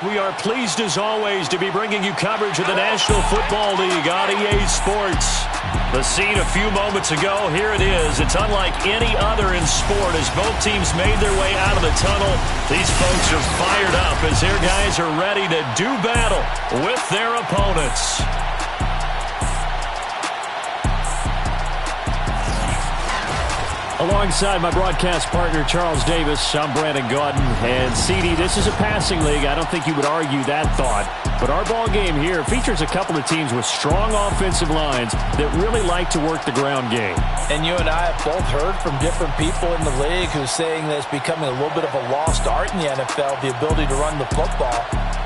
We are pleased as always to be bringing you coverage of the National Football League on EA Sports. The scene a few moments ago, here it is. It's unlike any other in sport as both teams made their way out of the tunnel. These folks are fired up as their guys are ready to do battle with their opponents. Alongside my broadcast partner, Charles Davis, I'm Brandon Gaudin. And, CD, this is a passing league. I don't think you would argue that thought. But our ball game here features a couple of teams with strong offensive lines that really like to work the ground game. And you and I have both heard from different people in the league who's saying that it's becoming a little bit of a lost art in the NFL, the ability to run the football.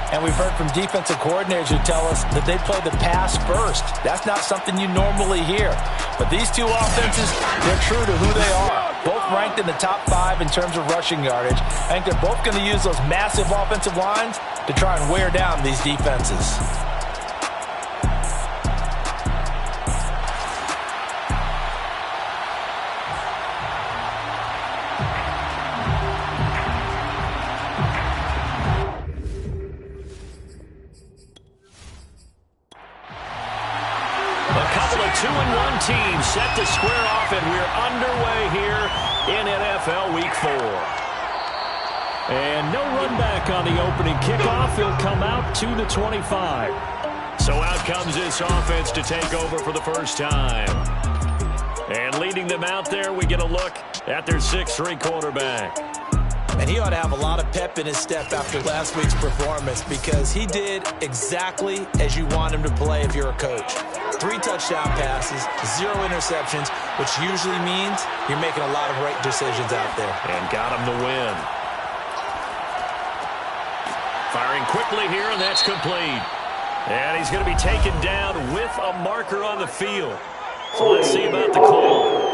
And we've heard from defensive coordinators who tell us that they play the pass first. That's not something you normally hear. But these two offenses, they're true to who they are. Both ranked in the top 5 in terms of rushing yardage. I think they're both going to use those massive offensive lines to try and wear down these defenses. Two-and-one teams set to square off, and we're underway here in NFL Week 4. And no run back on the opening kickoff. He'll come out to the 25. So out comes this offense to take over for the first time. And leading them out there, we get a look at their 6'3" quarterback. And he ought to have a lot of pep in his step after last week's performance because he did exactly as you want him to play if you're a coach. 3 touchdown passes, 0 interceptions, which usually means you're making a lot of right decisions out there. And got him the win. Firing quickly here, and that's complete. And he's going to be taken down with a marker on the field. So let's see about the call.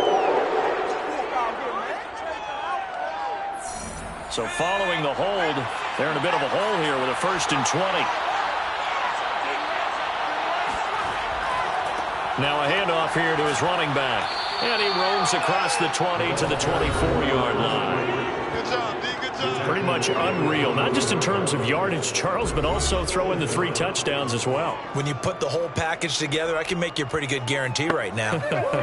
So following the hold, they're in a bit of a hole here with a 1st and 20. Now a handoff here to his running back. And he roams across the 20 to the 24-yard line. Good job, D. Good job. Pretty much unreal, not just in terms of yardage, Charles, but also throwing the 3 touchdowns as well. When you put the whole package together, I can make you a pretty good guarantee right now.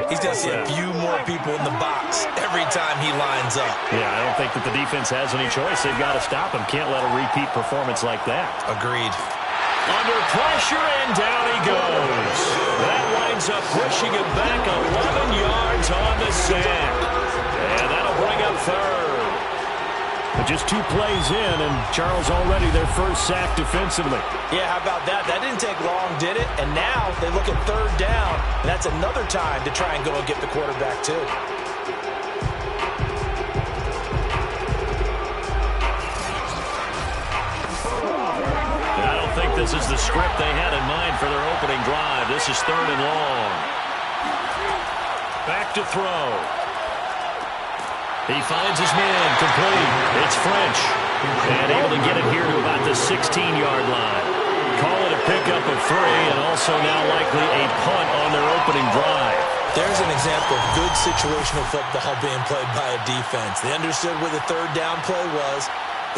He's going to see a few more people in the box every time he lines up. Yeah, I don't think that the defense has any choice. They've got to stop him. Can't let a repeat performance like that. Agreed. Under pressure, and down he goes. That winds up pushing him back 11 yards on the sack. And that'll bring up 3rd. But just 2 plays in, and Charles already their first sack defensively. Yeah, how about that? That didn't take long, did it? And now they look at 3rd down, and that's another time to try and go and get the quarterback, too. I don't think this is the script they had in mind for their opening drive. This is 3rd and long. Back to throw. He finds his man, complete. It's French. And able to get it here to about the 16-yard line. Call it a pickup of 3, and also now likely a punt on their opening drive. There's an example of good situational football being played by a defense. They understood where the 3rd down play was,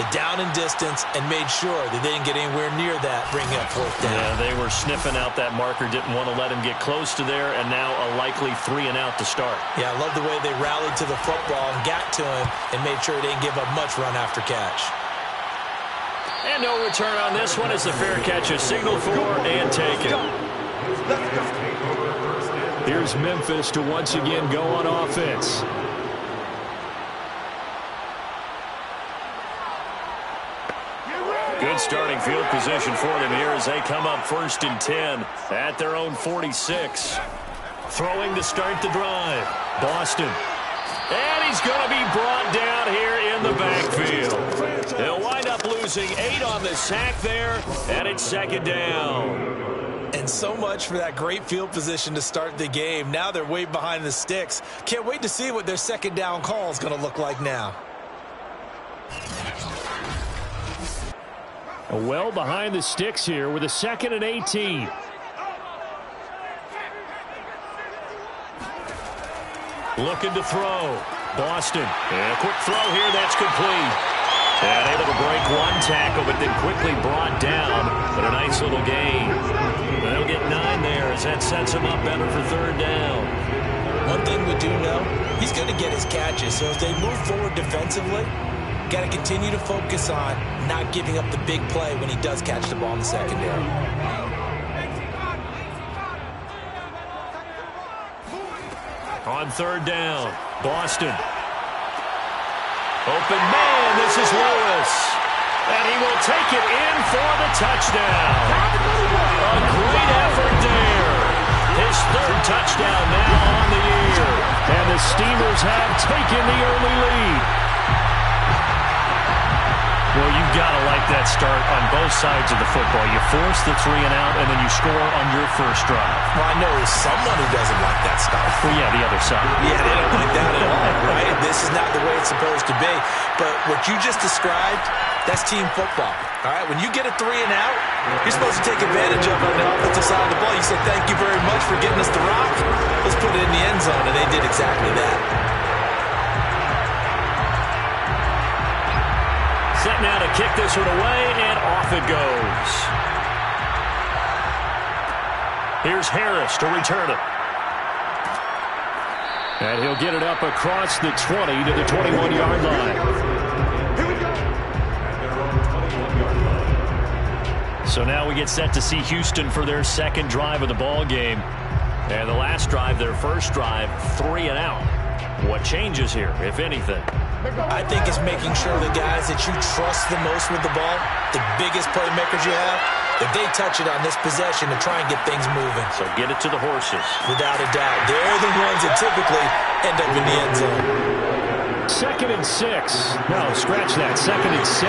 the down and distance, and made sure that they didn't get anywhere near that, bringing up 4th down. Yeah, they were sniffing out that marker, didn't want to let him get close to there, and now a likely 3 and out to start. Yeah, I love the way they rallied to the football and got to him and made sure they didn't give up much run after catch. And no return on this one as the fair catch is signaled for and taken. Here's Memphis to once again go on offense. Good starting field position for them here as they come up 1st and 10 at their own 46. Throwing to start the drive. Boston. And he's going to be brought down here in the backfield. They'll wind up losing 8 on the sack there, and it's 2nd down. And so much for that great field position to start the game. Now they're way behind the sticks. Can't wait to see what their 2nd down call is going to look like now. Well behind the sticks here with a 2nd and 18. Looking to throw. Boston. And a quick throw here. That's complete. And able to break one tackle, but then quickly brought down. But a nice little gain. They'll get 9 there as that sets him up better for third down. One thing we do know, he's going to get his catches. So as they move forward defensively, got to continue to focus on not giving up the big play when he does catch the ball in the secondary. On third down, Boston. Open man, this is Lewis. And he will take it in for the touchdown. A great effort there. His third touchdown now on the year. And the Steamers have taken the early lead. Well, you've got to like that start on both sides of the football. You force the 3 and out, and then you score on your first drive. Well, I know someone who doesn't like that start. Well, yeah, the other side. Yeah, they don't like that at all, right? This is not the way it's supposed to be. But what you just described, that's team football, all right? When you get a 3 and out, you're supposed to take advantage of it on the offensive side of the ball. You say, thank you very much for getting us the rock. Let's put it in the end zone, and they did exactly that. Set now to kick this one away, and off it goes. Here's Harris to return it. And he'll get it up across the 20 to the 21-yard line. So now we get set to see Houston for their second drive of the ball game. And the last drive, their first drive, 3 and out. What changes here, if anything? I think it's making sure the guys that you trust the most with the ball, the biggest playmakers you have, that they touch it on this possession to try and get things moving. So get it to the horses. Without a doubt. They're the ones that typically end up in the end zone. 2nd and 6. No, scratch that. 2nd and 7.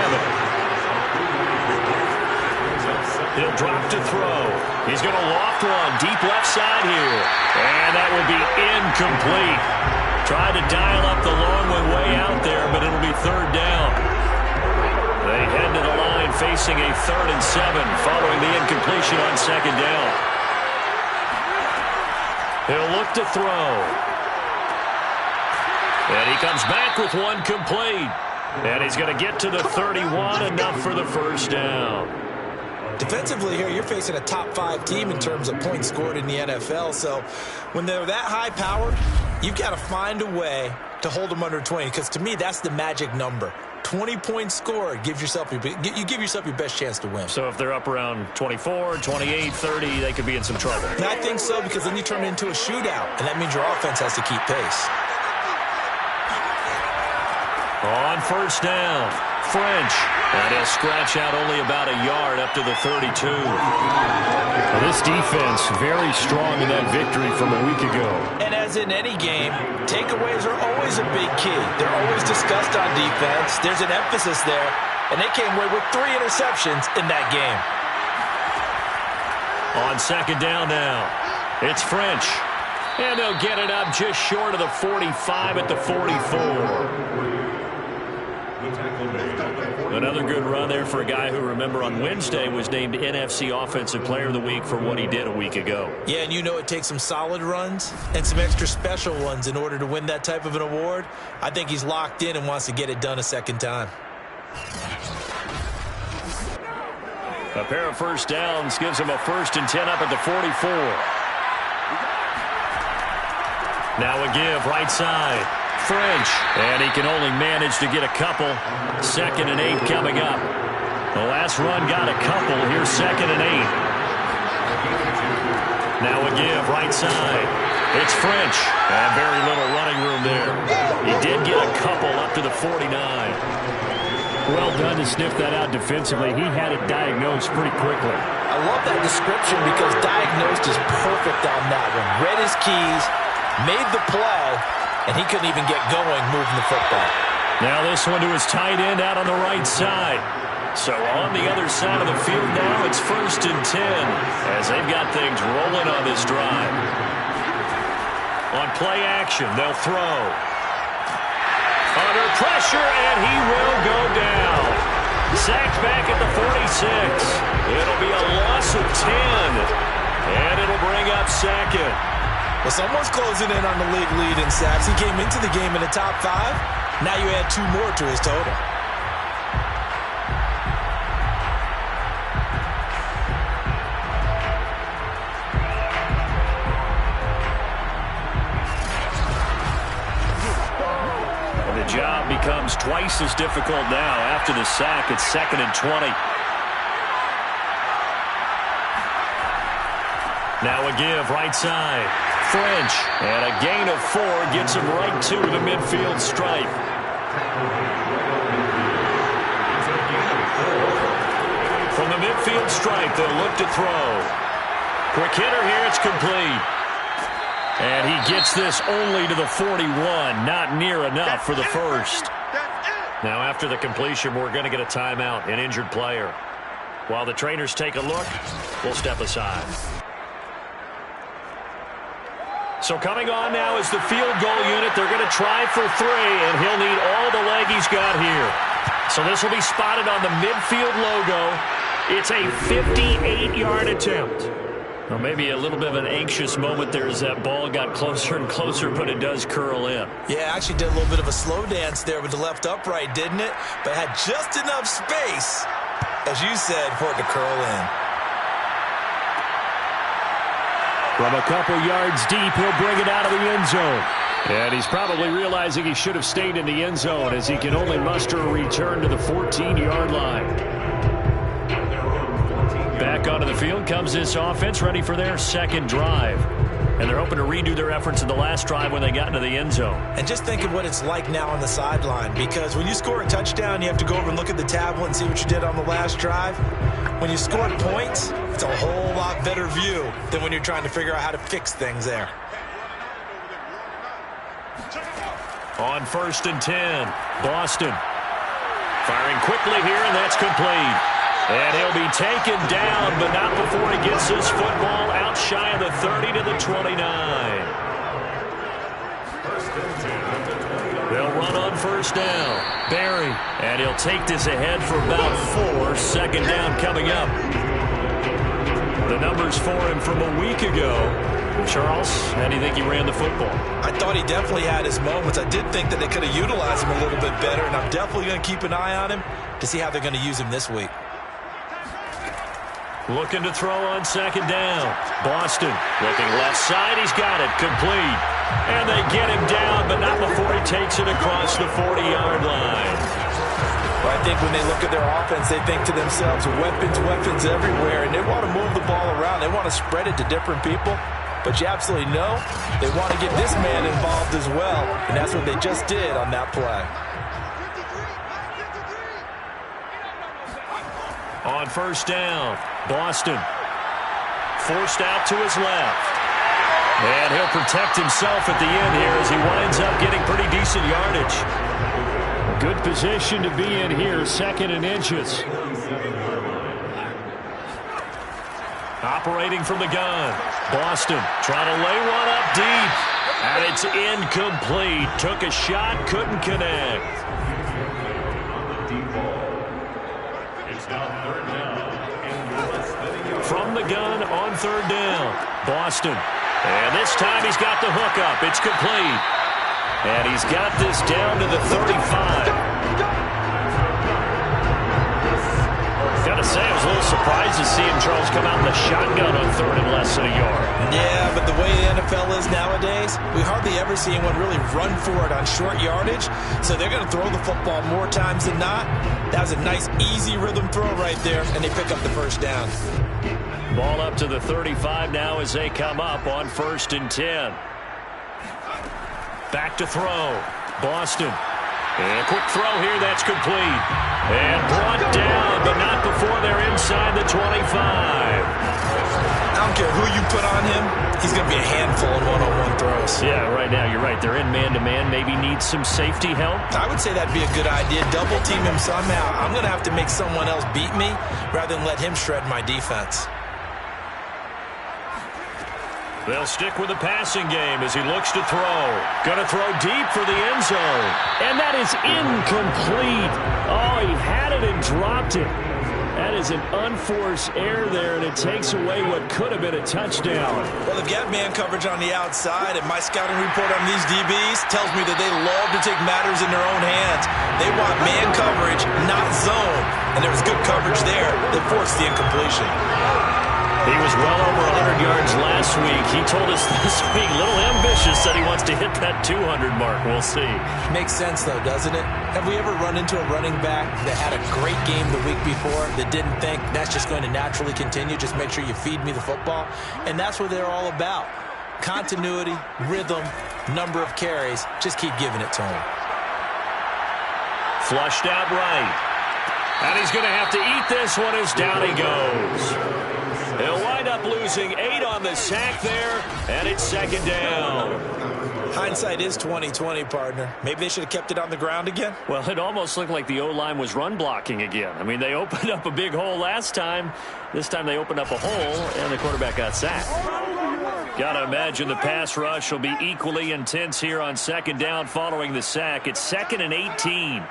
He'll drop to throw. He's going to loft one deep left side here. And that will be incomplete. Tried to dial up the long one way out there, but it'll be third down. They head to the line facing a 3rd and 7 following the incompletion on 2nd down. He'll look to throw. And he comes back with one complete. And he's going to get to the 31, enough for the first down. Defensively here, you're facing a top 5 team in terms of points scored in the NFL. So when they're that high-powered, you've got to find a way to hold them under 20, because to me, that's the magic number. 20 points scored, you give yourself your best chance to win. So if they're up around 24, 28, 30, they could be in some trouble. And I think so, because then you turn it into a shootout, and that means your offense has to keep pace. On first down, French. And he'll scratch out only about a yard up to the 32. Well, this defense very strong in that victory from a week ago. And as in any game, takeaways are always a big key. They're always discussed on defense. There's an emphasis there, and they came away with 3 interceptions in that game. On 2nd down now, it's French. And they'll get it up just short of the 45 at the 44. Another good run there for a guy who, remember, on Wednesday was named NFC Offensive Player of the Week for what he did a week ago. Yeah, and you know it takes some solid runs and some extra special ones in order to win that type of an award. I think he's locked in and wants to get it done a second time. A pair of first downs gives him a 1st and 10 up at the 44. Now a give right side. French, and he can only manage to get a couple. 2nd and 8 coming up. The last run got a couple. Here's 2nd and 8. Now a give right side. It's French, and very little running room there. He did get a couple up to the 49. Well done to sniff that out defensively. He had it diagnosed pretty quickly. I love that description, because diagnosed is perfect on that one. Read his keys, made the play, and he couldn't even get going moving the football. Now this one to his tight end out on the right side. So on the other side of the field now, it's 1st and 10 as they've got things rolling on this drive. On play action, they'll throw. Under pressure, and he will go down. Sacked back at the 46. It'll be a loss of 10, and it'll bring up 2nd. Well, someone's closing in on the league lead in sacks. He came into the game in the top 5. Now you add 2 more to his total. almost twice as difficult now after the sack. It's 2nd and 20. Now a give right side. French. And a gain of 4 gets him right to the midfield stripe. From the midfield stripe, they'll look to throw. Quick hitter here, it's complete. And he gets this only to the 41, not near enough for the first. Now after the completion, we're going to get a timeout, an injured player. While the trainers take a look, we'll step aside. So coming on now is the field goal unit. They're going to try for 3, and he'll need all the leg he's got here. So this will be spotted on the midfield logo. It's a 58-yard attempt. Well, maybe a little bit of an anxious moment there as that ball got closer and closer, but it does curl in. Yeah, actually did a little bit of a slow dance there with the left upright, didn't it? But had just enough space, as you said, for it to curl in. From a couple yards deep, he'll bring it out of the end zone. And he's probably realizing he should have stayed in the end zone as he can only muster a return to the 14-yard line. Back onto the field comes this offense, ready for their second drive. And they're hoping to redo their efforts in the last drive when they got into the end zone. And just think of what it's like now on the sideline, because when you score a touchdown, you have to go over and look at the tablet and see what you did on the last drive. When you score points, it's a whole lot better view than when you're trying to figure out how to fix things there. On 1st and 10, Boston. Firing quickly here, and that's complete. And he'll be taken down, but not before he gets this football out shy of the 30 to the 29. They'll run on 1st down. Barry, and he'll take this ahead for about 4. 2nd down coming up. The numbers for him from a week ago. Charles, how do you think he ran the football? I thought he definitely had his moments. I did think that they could have utilized him a little bit better, and I'm definitely going to keep an eye on him to see how they're going to use him this week. Looking to throw on 2nd down. Boston looking left side. He's got it. Complete. And they get him down, but not before he takes it across the 40-yard line. Well, I think when they look at their offense, they think to themselves, weapons everywhere, and they want to move the ball around. They want to spread it to different people. But you absolutely know they want to get this man involved as well, and that's what they just did on that play. On 1st down, Boston forced out to his left. And he'll protect himself at the end here as he winds up getting pretty decent yardage. Good position to be in here, 2nd and inches. Operating from the gun, Boston trying to lay one up deep. And it's incomplete. Took a shot, couldn't connect. From the gun on 3rd down, Boston. And this time he's got the hook up. It's complete. And he's got this down to the 35. Got to say, I was a little surprised to see him, Charles, come out in the shotgun on 3rd and less than a yard. Yeah, but the way the NFL is nowadays, we hardly ever see anyone really run for it on short yardage. So they're going to throw the football more times than not. That was a nice, easy rhythm throw right there, and they pick up the 1st down. Ball up to the 35 now as they come up on 1st and 10. Back to throw. Boston. And a quick throw here, that's complete. And brought down, but not before they're inside the 25. I don't care who you put on him, he's going to be a handful in one-on-one throws. Yeah, right now you're right. They're in man-to-man, maybe need some safety help. I would say that'd be a good idea. Double team him somehow. I'm going to have to make someone else beat me rather than let him shred my defense. They'll stick with the passing game as he looks to throw. Going to throw deep for the end zone. And that is incomplete. Oh, he had it and dropped it. That is an unforced error there, and it takes away what could have been a touchdown. Well, they've got man coverage on the outside, and my scouting report on these DBs tells me that they love to take matters in their own hands. They want man coverage, not zone. And there was good coverage there that forced the incompletion. He was well over 100 yards last week. He told us this week, a little ambitious, that he wants to hit that 200 mark. We'll see. Makes sense, though, doesn't it? Have we ever run into a running back that had a great game the week before that didn't think that's just going to naturally continue? Just make sure you feed me the football. And that's what they're all about. Continuity, rhythm, number of carries. Just keep giving it to him. Flushed out right. And he's going to have to eat this one as down he goes. He'll wind up losing 8 on the sack there, and it's second down. Hindsight is 20/20, partner. Maybe they should have kept it on the ground again. Well, it almost looked like the O-line was run blocking again. I mean, they opened up a big hole last time. This time they opened up a hole, and the quarterback got sacked. Got to imagine the pass rush will be equally intense here on second down following the sack. It's 2nd and 18.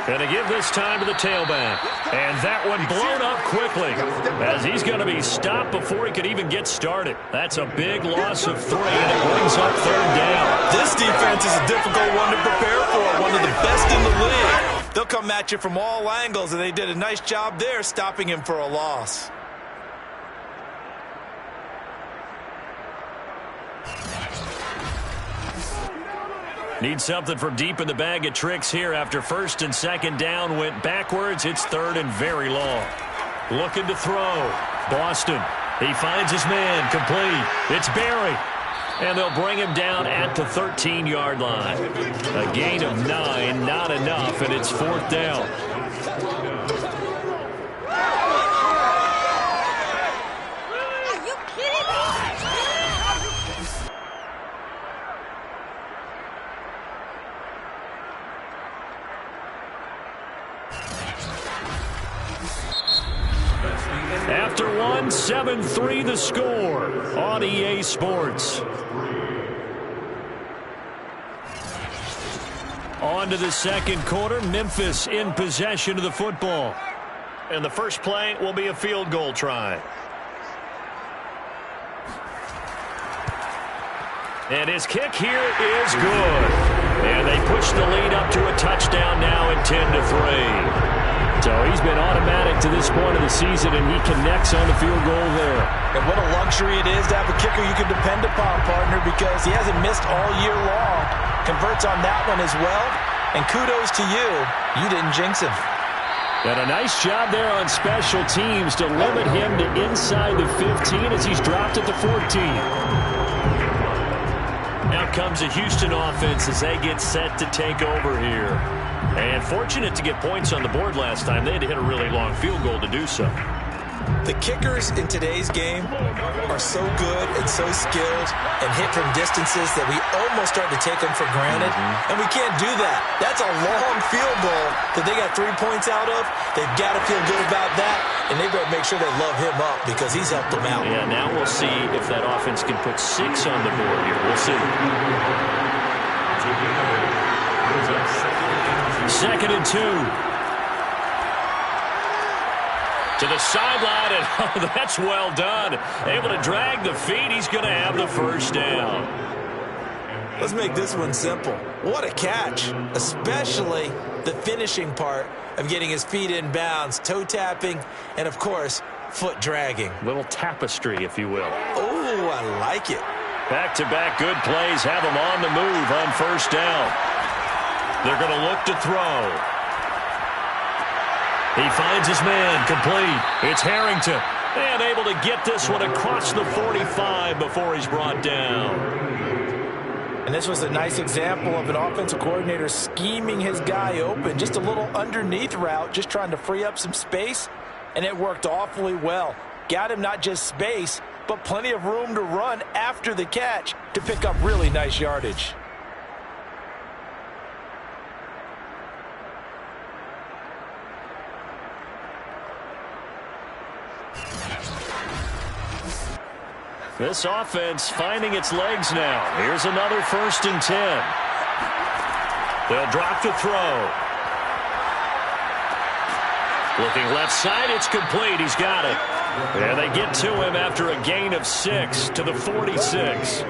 Going to give this time to the tailback. And that one blown up quickly as he's going to be stopped before he could even get started. That's a big loss of 3, and it brings up third down. This defense is a difficult one to prepare for, one of the best in the league. They'll come at you from all angles, and they did a nice job there stopping him for a loss. Need something from deep in the bag of tricks here after first and second down went backwards. It's third and very long. Looking to throw. Boston. He finds his man. Complete. It's Barry. And they'll bring him down at the 13-yard line. A gain of 9, not enough, and it's fourth down. After one, 7-3 the score on EA Sports. On to the second quarter. Memphis in possession of the football. And the first play will be a field goal try. And his kick here is good. And they push the lead up to a touchdown now at 10-3. So he's been automatic to this point of the season, and he connects on the field goal there. And what a luxury it is to have a kicker you can depend upon, partner, because he hasn't missed all year long. Converts on that one as well. And kudos to you. You didn't jinx him. And a nice job there on special teams to limit him to inside the 15 as he's dropped at the 14. Now comes a Houston offense as they get set to take over here. And fortunate to get points on the board last time. They had to hit a really long field goal to do so. The kickers in today's game are so good and so skilled and hit from distances that we almost start to take them for granted. And we can't do that. That's a long field goal that they got 3 points out of. They've got to feel good about that, and they better make sure they love him up because he's helped them out. Yeah, now we'll see if that offense can put 6 on the board here. We'll see. 2nd and 2. To the sideline, and oh, that's well done. Able to drag the feet. He's going to have the first down. Let's make this one simple. What a catch, especially the finishing part of getting his feet in bounds, toe tapping, and, of course, foot dragging. Little tapestry, if you will. Oh, I like it. Back-to-back good plays have him on the move on first down. They're going to look to throw. He finds his man, complete. It's Harrington. And able to get this one across the 45 before he's brought down. And this was a nice example of an offensive coordinator scheming his guy open. Just a little underneath route, just trying to free up some space. And it worked awfully well. Got him not just space, but plenty of room to run after the catch to pick up really nice yardage. This offense finding its legs now. Here's another 1st and 10. They'll drop to throw. Looking left side, it's complete. He's got it. And they get to him after a gain of 6 to the 46.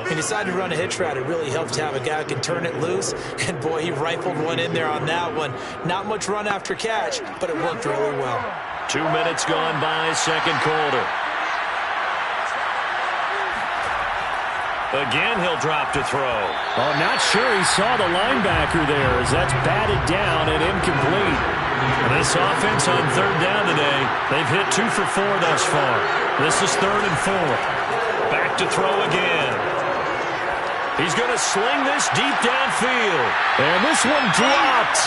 He decided to run a hitch route. It really helps to have a guy who can turn it loose. And, boy, he rifled one in there on that one. Not much run after catch, but it worked really well. 2 minutes gone by, second quarter. Again, he'll drop to throw. Oh, not sure he saw the linebacker there as that's batted down and incomplete. This offense on third down today, they've hit 2 for 4 thus far. This is 3rd and 4. Back to throw again. He's going to sling this deep downfield. And this one dropped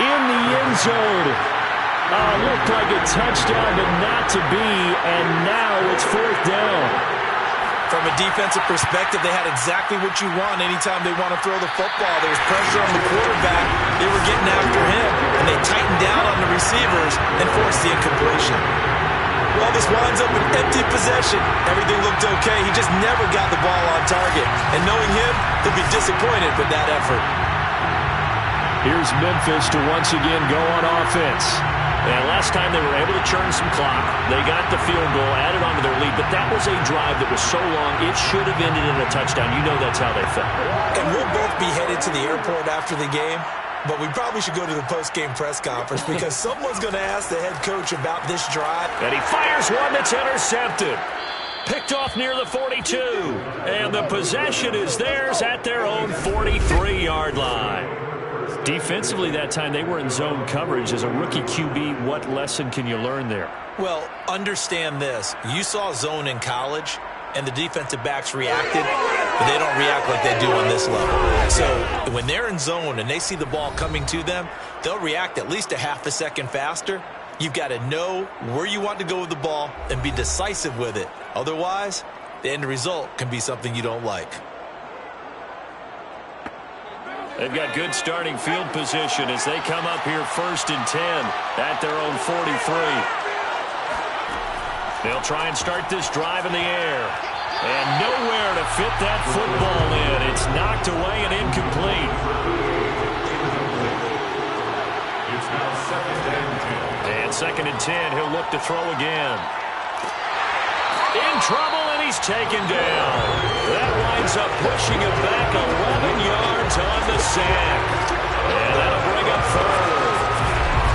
in the end zone. Looked like a touchdown, but not to be, and now it's 4th down. From a defensive perspective, they had exactly what you want anytime they want to throw the football. There was pressure on the quarterback. They were getting after him, and they tightened down on the receivers and forced the incompletion. Well, this winds up an empty possession. Everything looked okay. He just never got the ball on target. And knowing him, he'll be disappointed with that effort. Here's Memphis to once again go on offense. And last time they were able to churn some clock. They got the field goal, added onto their lead, but that was a drive that was so long, it should have ended in a touchdown. You know that's how they felt. And we'll both be headed to the airport after the game, but we probably should go to the post-game press conference because someone's going to ask the head coach about this drive. And he fires one that's intercepted. Picked off near the 42. And the possession is theirs at their own 43-yard line. Defensively that time, they were in zone coverage. As a rookie QB, what lesson can you learn there? Well, understand this. You saw zone in college, and the defensive backs reacted, but they don't react like they do on this level. So when they're in zone and they see the ball coming to them, they'll react at least a half a second faster. You've got to know where you want to go with the ball and be decisive with it. Otherwise, the end result can be something you don't like. They've got good starting field position as they come up here 1st and 10 at their own 43. They'll try and start this drive in the air. And nowhere to fit that football in. It's knocked away and incomplete. And 2nd and 10, he'll look to throw again. In trouble, and he's taken down. That winds up pushing him back 11 yards on the sack. And that'll bring up 3rd.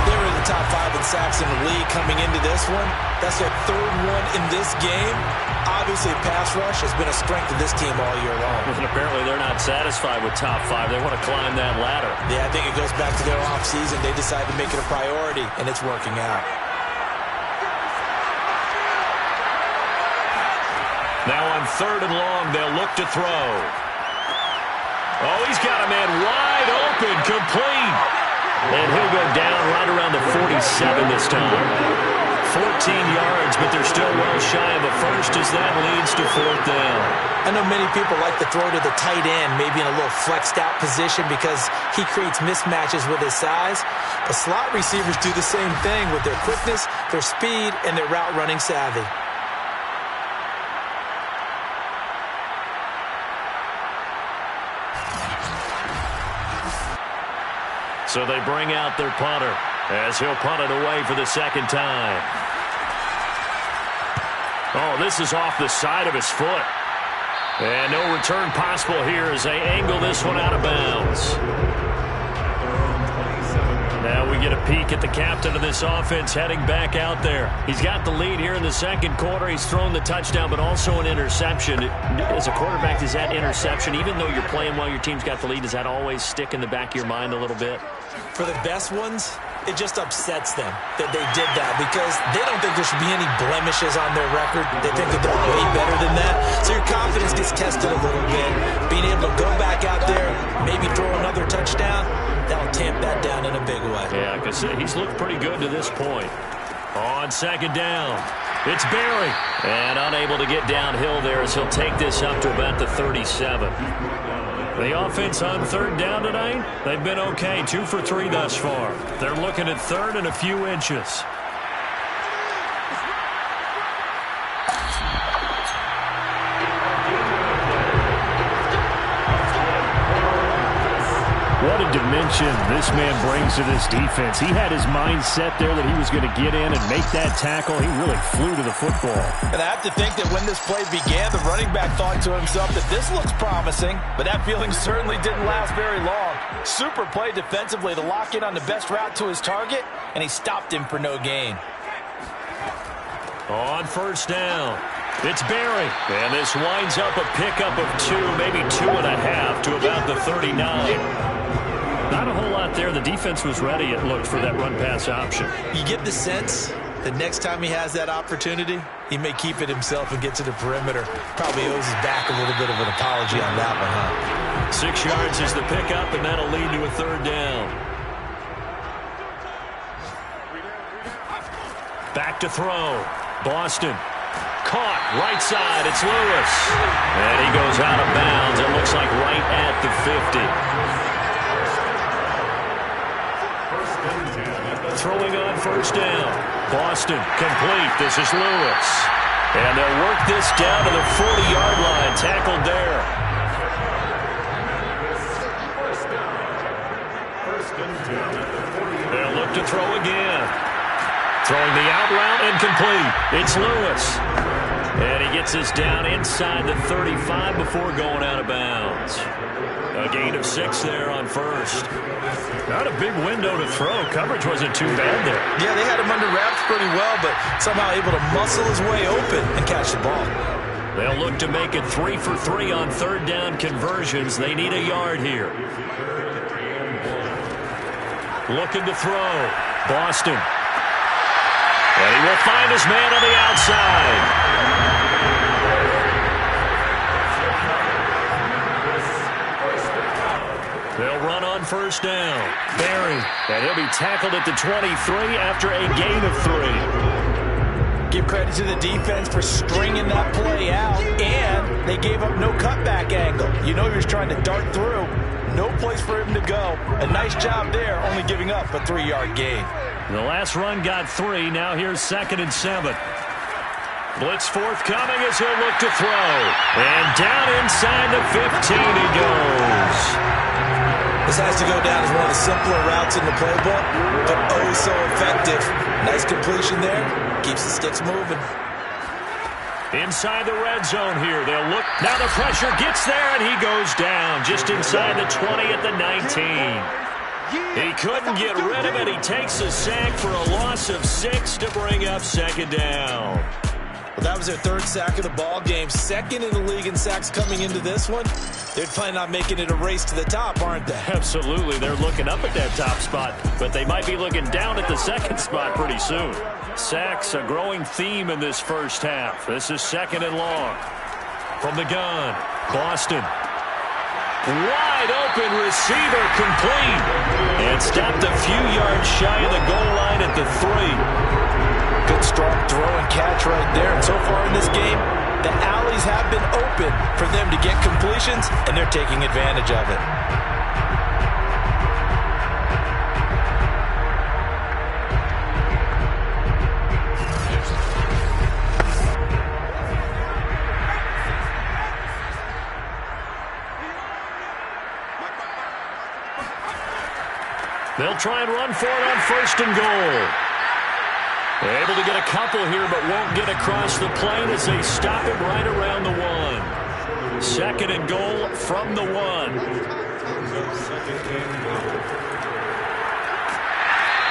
They were in the top 5 in sacks in the league coming into this one. That's their 3rd one in this game. Obviously, pass rush has been a strength of this team all year long. And apparently they're not satisfied with top 5. They want to climb that ladder. Yeah, I think it goes back to their offseason. They decided to make it a priority, and it's working out. Now on 3rd and long, they'll look to throw. Oh, he's got a man wide open, complete. And he'll go down right around the 47 this time. 14 yards, but they're still well shy of a first as that leads to 4th down. I know many people like to throw to the tight end, maybe in a little flexed out position because he creates mismatches with his size. But slot receivers do the same thing with their quickness, their speed, and their route running savvy. So they bring out their punter as he'll punt it away for the 2nd time. Oh, this is off the side of his foot. And no return possible here as they angle this one out of bounds. Now we get a peek at the captain of this offense heading back out there. He's got the lead here in the 2nd quarter. He's thrown the touchdown, but also an interception. As a quarterback, does that interception, even though you're playing while your team's got the lead, does that always stick in the back of your mind a little bit? For the best ones, it just upsets them that they did that because they don't think there should be any blemishes on their record. They think that they're way better than that. So your confidence gets tested a little bit. Being able to go back out there, maybe throw another touchdown, that'll tamp that down in a big way. Yeah, because he's looked pretty good to this point. On 2nd down, it's Berry. And unable to get downhill there as he'll take this up to about the 37. The offense on 3rd down tonight, they've been okay. 2 for 3 thus far. They're looking at 3rd and a few inches. What a dimension this man brings to this defense. He had his mind set there that he was going to get in and make that tackle. He really flew to the football. And I have to think that when this play began, the running back thought to himself that this looks promising, but that feeling certainly didn't last very long. Super play defensively to lock in on the best route to his target, and he stopped him for no gain. On first down, it's Berry. And this winds up a pickup of 2, maybe 2.5 to about the 39. Not a whole lot there. The defense was ready, it looked, for that run-pass option. You get the sense that next time he has that opportunity, he may keep it himself and get to the perimeter. Probably owes his back a little bit of an apology on that one, huh? 6 yards is the pickup, and that'll lead to a third down. Back to throw. Boston. Caught. Right side. It's Lewis. And he goes out of bounds. It looks like right at the 50. Throwing on first down. Boston. Complete. This is Lewis. And they'll work this down to the 40-yard line. Tackled there. They'll look to throw again. Throwing the out route, incomplete. It's Lewis. And he gets this down inside the 35 before going out of bounds. A gain of 6 there on first. Not a big window to throw. Coverage wasn't too bad there. Yeah, they had him under wraps pretty well, but somehow able to muscle his way open and catch the ball. They'll look to make it 3 for 3 on third down conversions. They need a yard here. Looking to throw. Boston. And he will find his man on the outside. They'll run on first down. Berry. And he'll be tackled at the 23 after a gain of 3. Give credit to the defense for stringing that play out, and they gave up no cutback angle. You know he was trying to dart through. No place for him to go. A nice job there, only giving up a 3-yard gain. The last run got 3. Now here's 2nd and 7. Blitz forthcoming as he'll look to throw. And down inside the 15 he goes. This has to go down as one of the simpler routes in the playbook, but oh so effective. Nice completion there. Keeps the sticks moving. Inside the red zone here. They'll look. Now the pressure gets there, and he goes down just inside the 20 at the 19. He couldn't get rid of it. He takes a sack for a loss of 6 to bring up 2nd down. Well, that was their 3rd sack of the ball game. 2nd in the league in sacks coming into this one. They're planning on making it a race to the top, aren't they? Absolutely. They're looking up at that top spot, but they might be looking down at the 2nd spot pretty soon. Sacks, a growing theme in this first half. This is 2nd and long. From the gun, Boston. Wide open receiver, complete. And stopped a few yards shy of the goal line at the 3. Good strong throw and catch right there. And so far in this game, the alleys have been open for them to get completions, and they're taking advantage of it. They'll try and run for it on 1st and goal. Able to get a couple here, but won't get across the plane as they stop it right around the 1. 2nd and goal from the 1.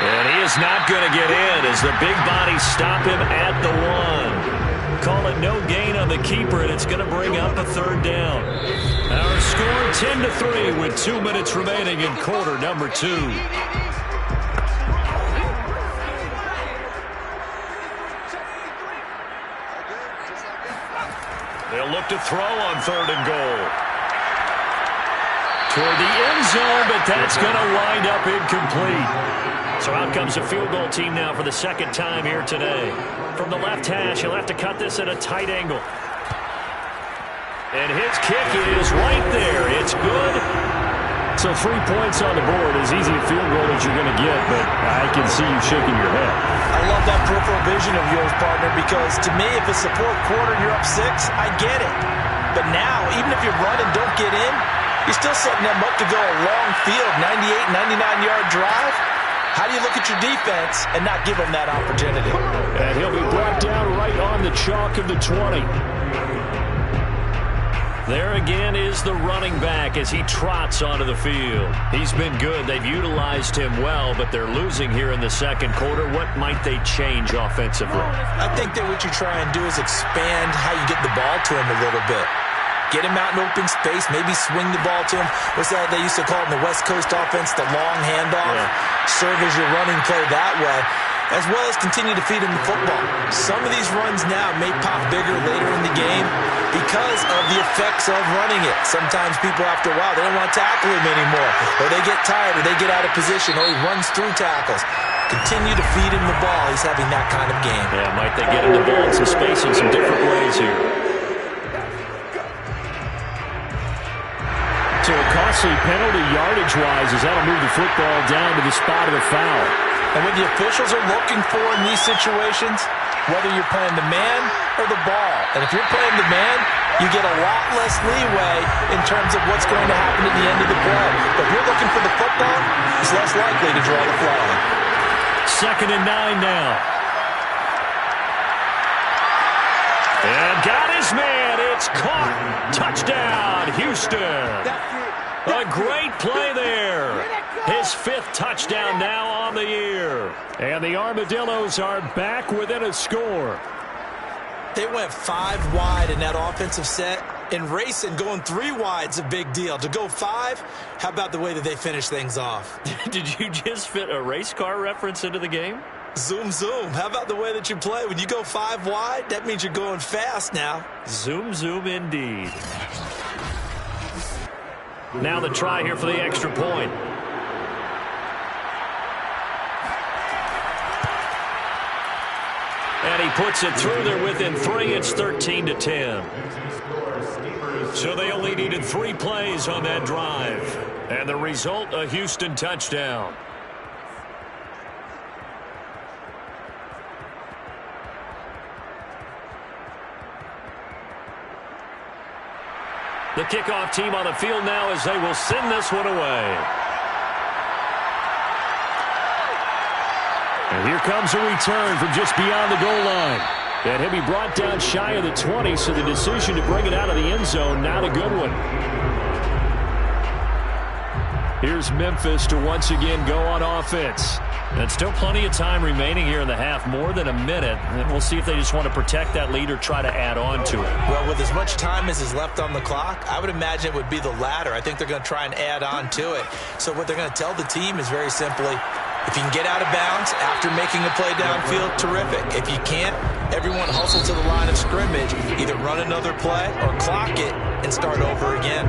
And he is not going to get in as the big bodies stop him at the 1. Call it no gain on the keeper, and it's going to bring up a 3rd down. Our score 10-3 with 2 minutes remaining in quarter number 2. They'll look to throw on 3rd and goal. Toward the end zone, but that's going to wind up incomplete. So out comes a field goal team now for the 2nd time here today. From the left hash, he'll have to cut this at a tight angle. And his kick is right there. It's good. So 3 points on the board, as easy a field goal as you're going to get, but I can see you shaking your head. I love that peripheral vision of yours, partner, because to me, if it's the 4th quarter and you're up 6, I get it. But now, even if you run and don't get in, You're still setting them up to go a long field, 98, 99-yard drive. How do you look at your defense and not give them that opportunity? And he'll be brought down right on the chalk of the 20. There again is the running back as he trots onto the field. He's been good. They've utilized him well, but they're losing here in the second quarter. What might they change offensively? I think that what you try and do is expand how you get the ball to him a little bit. Get him out in open space, maybe swing the ball to him. What's that they used to call it in the West Coast offense, the long handoff? Yeah. Serve as your running play that way, as well as continue to feed him the football. Some of these runs now may pop bigger later in the game because of the effects of running it. Sometimes people, after a while, they don't want to tackle him anymore, or they get tired, or they get out of position, or he runs through tackles. Continue to feed him the ball. He's having that kind of game. Yeah, might they get him the ball in some space in some different ways here. So a costly penalty yardage-wise as that'll move the football down to the spot of the foul. And what the officials are looking for in these situations, whether you're playing the man or the ball, and if you're playing the man, you get a lot less leeway in terms of what's going to happen at the end of the play. But if you're looking for the football, it's less likely to draw the flag. 2nd and 9 now. And got his man. It's caught. Touchdown, Houston. A great play there. His 5th touchdown now on the year. And the Armadillos are back within a score. They went 5 wide in that offensive set. In racing, going 3 wide's a big deal. To go 5, how about the way that they finish things off? Did you just fit a race car reference into the game? Zoom, zoom. How about the way that you play? When you go 5 wide, that means you're going fast now. Zoom, zoom indeed. Now the try here for the extra point. And he puts it through there within 3. It's 13-10. So they only needed 3 plays on that drive. And the result, a Houston touchdown. The kickoff team on the field now as they will send this one away. And here comes a return from just beyond the goal line. And he'll be brought down shy of the 20, so the decision to bring it out of the end zone, not a good one. Here's Memphis to once again go on offense. And still plenty of time remaining here in the half, more than a minute. And we'll see if they just want to protect that lead or try to add on to it. Well, with as much time as is left on the clock, I would imagine it would be the latter. I think they're going to try and add on to it. So what they're going to tell the team is very simply, if you can get out of bounds after making a play downfield, terrific. If you can't, everyone hustle to the line of scrimmage, either run another play or clock it and start over again.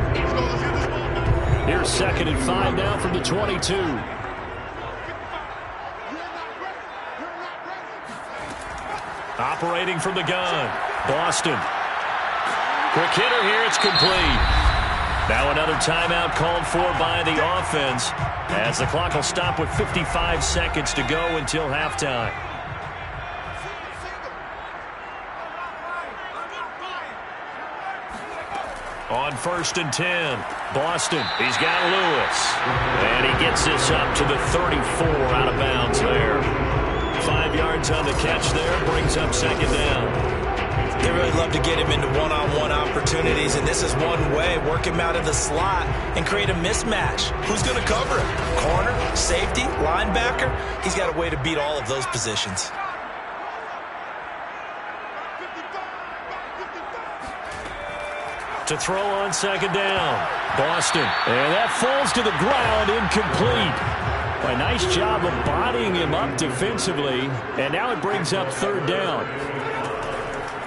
Here's 2nd and 5 now from the 22. Operating from the gun, Boston. Quick hitter here, it's complete. Now another timeout called for by the offense as the clock will stop with 55 seconds to go until halftime. On 1st and 10, Boston. He's got Lewis. And he gets this up to the 34 out of bounds there. 5 yards on the catch there, brings up 2nd down. They really love to get him into one-on-one opportunities, and this is one way. Work him out of the slot and create a mismatch. Who's going to cover him? Corner, safety, linebacker? He's got a way to beat all of those positions. To throw on 2nd down, Boston. And that falls to the ground, incomplete. A nice job of bodying him up defensively, and now it brings up 3rd down.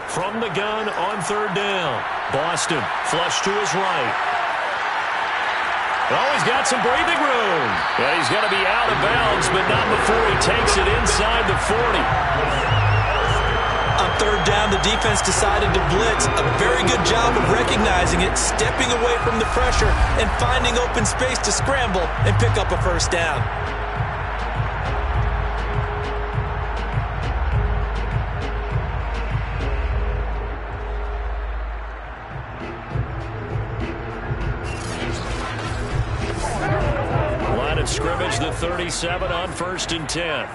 From the gun on 3rd down, Boston flush to his right. Oh, he's got some breathing room. And he's going to be out of bounds, but not before he takes it inside the 40. On 3rd down, the defense decided to blitz. A very good job of recognizing it, stepping away from the pressure, and finding open space to scramble and pick up a 1st down. 37 on 1st and 10.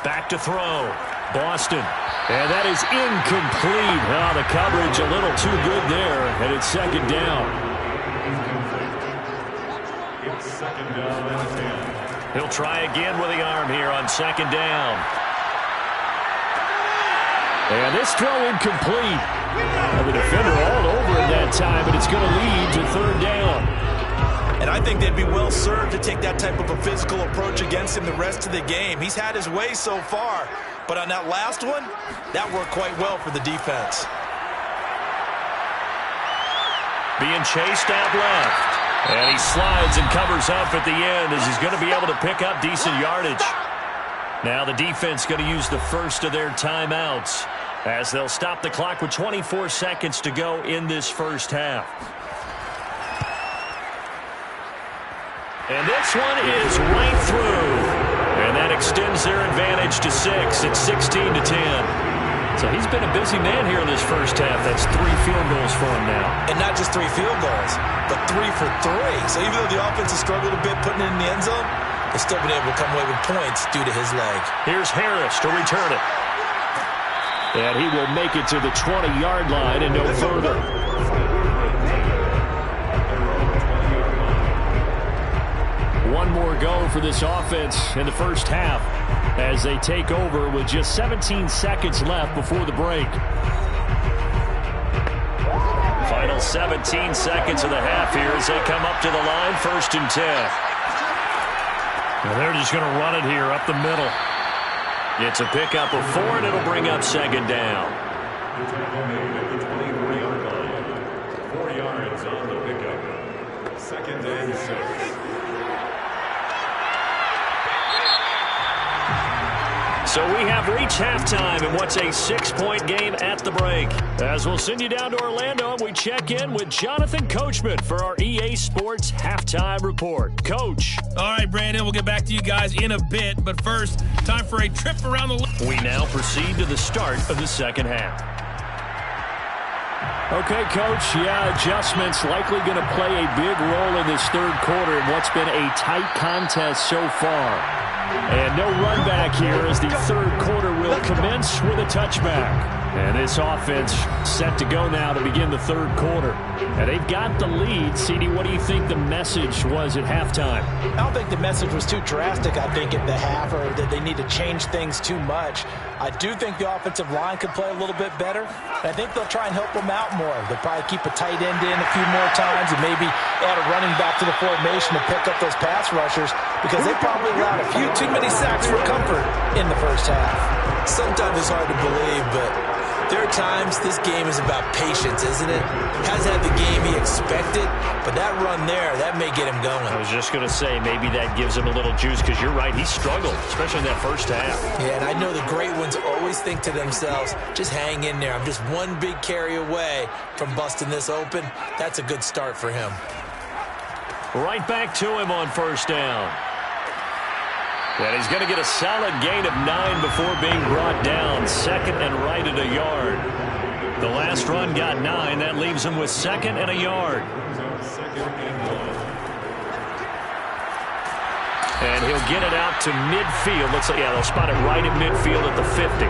Back to throw. Boston. And that is incomplete. Oh, the coverage a little too good there, and it's 2nd down. It's 2nd down and 10. He'll try again with the arm here on 2nd down. And this throw incomplete. And the defender all over it that time, but it's going to lead to 3rd down. And I think they'd be well served to take that type of a physical approach against him the rest of the game. He's had his way so far, but on that last one, that worked quite well for the defense. Being chased out left. And he slides and covers up at the end as he's going to be able to pick up decent yardage. Now the defense going to use the first of their timeouts as they'll stop the clock with 24 seconds to go in this first half. And this one is right through. And that extends their advantage to 6. It's 16 to 10. So he's been a busy man here in this first half. That's 3 field goals for him now. And not just 3 field goals, but 3 for 3. So even though the offense has struggled a bit putting it in the end zone, they've still been able to come away with points due to his leg. Here's Harris to return it. And he will make it to the 20-yard line and no further. One more go for this offense in the first half as they take over with just 17 seconds left before the break. Final 17 seconds of the half here as they come up to the line, 1st and 10. And they're just going to run it here up the middle. It's a pickup of 4, and it'll bring up 2nd down. 4 yards on the pickup. 2nd and 6. So we have reached halftime in what's a 6-point game at the break. As we'll send you down to Orlando, we check in with Jonathan Coachman for our EA Sports Halftime Report. Coach. All right, Brandon, we'll get back to you guys in a bit. But first, time for a trip around the league. We now proceed to the start of the second half. Okay, Coach, adjustments likely going to play a big role in this third quarter in what's been a tight contest so far. And no run back here as the third quarter will commence with a touchback. And this offense set to go now to begin the third quarter. And they've got the lead. CD, what do you think the message was at halftime? I don't think the message was too drastic, I think, at the half, or that they need to change things too much. I do think the offensive line could play a little bit better. And I think they'll try and help them out more. They'll probably keep a tight end in a few more times and maybe add a running back to the formation to pick up those pass rushers because they probably allowed a few too many sacks for comfort in the first half. Sometimes it's hard to believe, but there are times this game is about patience, isn't it? Hasn't had the game he expected, but that run there, that may get him going. I was just going to say, maybe that gives him a little juice because you're right, he struggled, especially in that first half. Yeah, and I know the great ones always think to themselves, just hang in there. I'm just one big carry away from busting this open. That's a good start for him. Right back to him on first down. And he's going to get a solid gain of 9 before being brought down. 2nd and right at a yard. The last run got 9. That leaves him with 2nd and a yard. And he'll get it out to midfield. Looks like, yeah, they'll spot it right at midfield at the 50.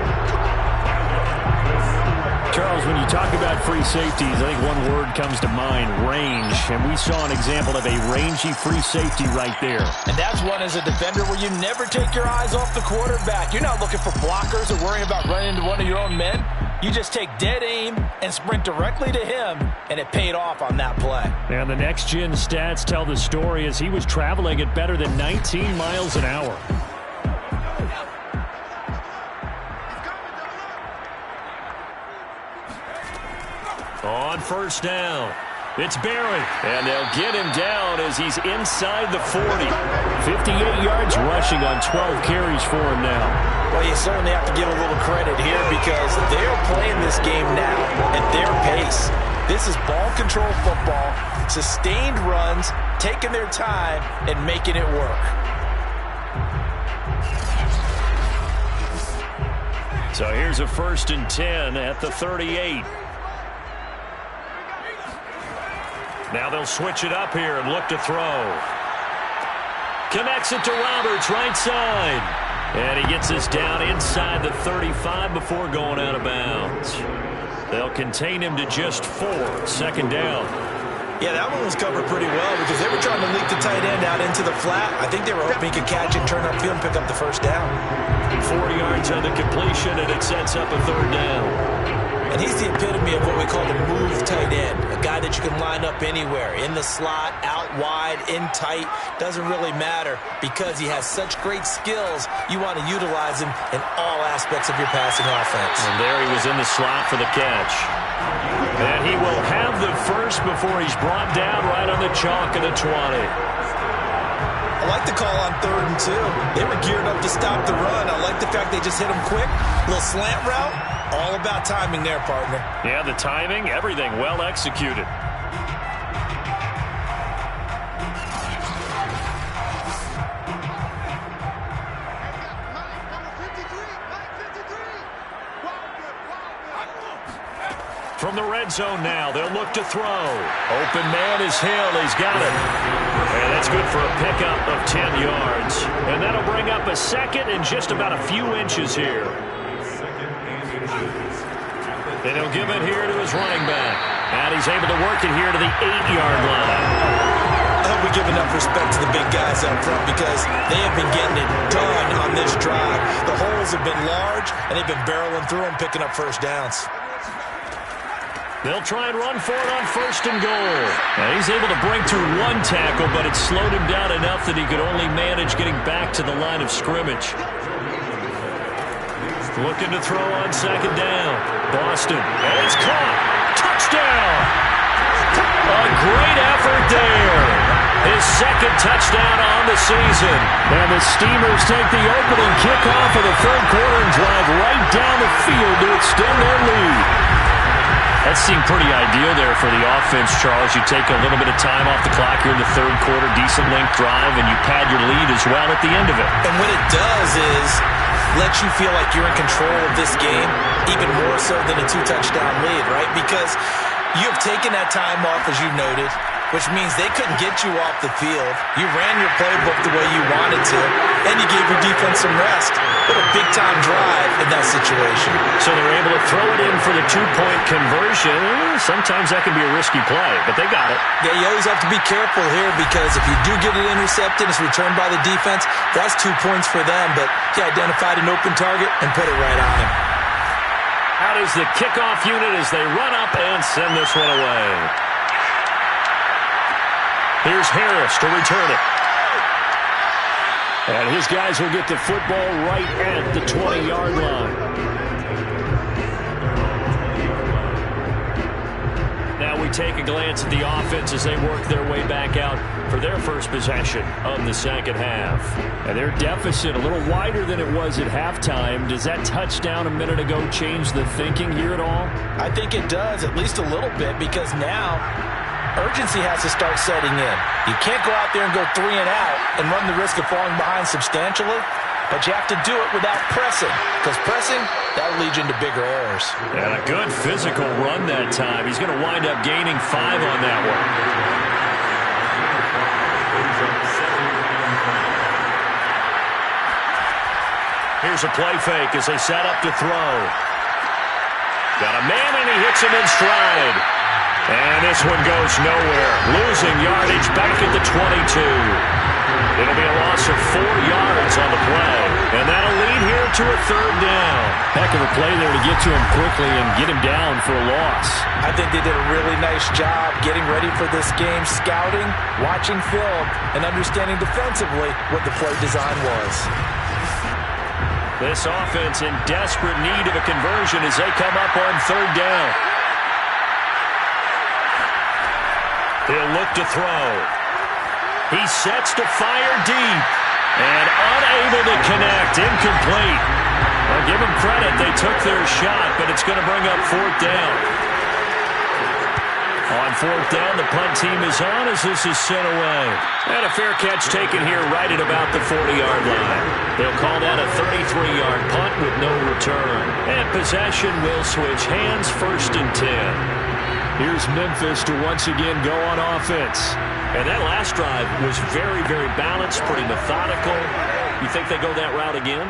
Charles, when you talk about free safeties, I think one word comes to mind, range. And we saw an example of a rangy free safety right there. And that's one as a defender where you never take your eyes off the quarterback. You're not looking for blockers or worrying about running into one of your own men. You just take dead aim and sprint directly to him, and it paid off on that play. And the next-gen stats tell the story as he was traveling at better than 19 miles an hour. On first down, it's Barry, and they'll get him down as he's inside the 40. 58 yards rushing on 12 carries for him now. Well, you certainly have to give a little credit here because they're playing this game now at their pace. This is ball control football, sustained runs, taking their time, and making it work. So here's a 1st and 10 at the 38. Now they'll switch it up here and look to throw. Connects it to Roberts, right side. And he gets this down inside the 35 before going out of bounds. They'll contain him to just 4. Second down. Yeah, that one was covered pretty well because they were trying to leak the tight end out into the flat. I think they were hoping he could catch it, turn upfield, and pick up the first down. 4 yards on the completion, and it sets up a third down. And he's the epitome of what we call the move tight end, a guy that you can line up anywhere, in the slot, out wide, in tight, doesn't really matter because he has such great skills. You want to utilize him in all aspects of your passing offense. And there he was in the slot for the catch. And he will have the first before he's brought down right on the chalk of the 20. I like the call on 3rd and 2. They were geared up to stop the run. I like the fact they just hit him quick. Little slant route. All about timing there, partner. Yeah, the timing, everything well executed. From the red zone now, they'll look to throw. Open man is Hill. He's got it. And that's good for a pickup of 10 yards. And that'll bring up a second and just about a few inches here. And he'll give it here to his running back. And he's able to work it here to the 8-yard line. I hope we give enough respect to the big guys up front because they have been getting it done on this drive. The holes have been large, and they've been barreling through them, picking up first downs. They'll try and run for it on 1st and goal. And he's able to break through 1 tackle, but it slowed him down enough that he could only manage getting back to the line of scrimmage. Looking to throw on 2nd down. Boston. And it's caught. Touchdown! A great effort there. His 2nd touchdown on the season. And the Steamers take the opening kickoff of the 3rd quarter and drive right down the field to extend their lead. That seemed pretty ideal there for the offense, Charles. You take a little bit of time off the clock here in the 3rd quarter, decent length drive, and you pad your lead as well at the end of it. And what it does is let you feel like you're in control of this game, even more so than a 2-touchdown lead, right? Because you have taken that time off, as you noted, which means they couldn't get you off the field. You ran your playbook the way you wanted to, and you gave your defense some rest. What a big-time drive in that situation. So they're able to throw it in for the 2-point conversion. Sometimes that can be a risky play, but they got it. Yeah, you always have to be careful here because if you do get it intercepted, it's returned by the defense, that's 2 points for them, but he identified an open target and put it right on him. Out is the kickoff unit as they run up and send this one away. Here's Harris to return it. And his guys will get the football right at the 20-yard line. Now we take a glance at the offense as they work their way back out for their first possession of the 2nd half. And their deficit a little wider than it was at halftime. Does that touchdown a minute ago change the thinking here at all? I think it does, at least a little bit, because now urgency has to start setting in. You can't go out there and go 3 and out and run the risk of falling behind substantially, but you have to do it without pressing, because pressing, that'll lead you into bigger errors. And a good physical run that time. He's going to wind up gaining 5 on that one. Here's a play fake as they set up to throw. Got a man and he hits him in stride. And this one goes nowhere. Losing yardage back at the 22. It'll be a loss of 4 yards on the play. And that'll lead here to a 3rd down. Heck of a play there to get to him quickly and get him down for a loss. I think they did a really nice job getting ready for this game, scouting, watching film, and understanding defensively what the play design was. This offense in desperate need of a conversion as they come up on 3rd down. He'll look to throw. He sets to fire deep. And unable to connect. Incomplete. Well, give them credit. They took their shot, but it's going to bring up 4th down. On 4th down, the punt team is on as this is sent away. And a fair catch taken here right at about the 40-yard line. They'll call that a 33-yard punt with no return. And possession will switch hands, 1st and 10. Here's Memphis to once again go on offense. And that last drive was very, very balanced, pretty methodical. You think they go that route again?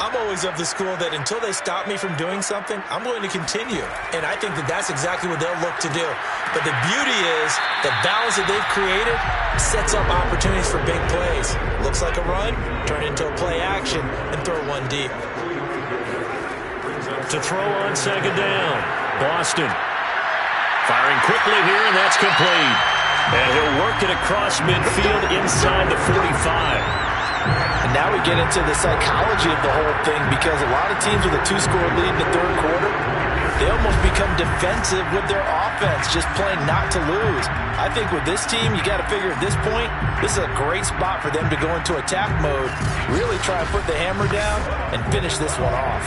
I'm always of the school that until they stop me from doing something, I'm going to continue. And I think that that's exactly what they'll look to do. But the beauty is the balance that they've created sets up opportunities for big plays. Looks like a run, turn into a play action, and throw one deep. To throw on second down, Boston. Firing quickly here, and that's complete. And he'll work it across midfield inside the 45. And now we get into the psychology of the whole thing, because a lot of teams with a 2-score lead in the third quarter, they almost become defensive with their offense, just playing not to lose. I think with this team, you got to figure at this point, this is a great spot for them to go into attack mode, really try and put the hammer down and finish this one off.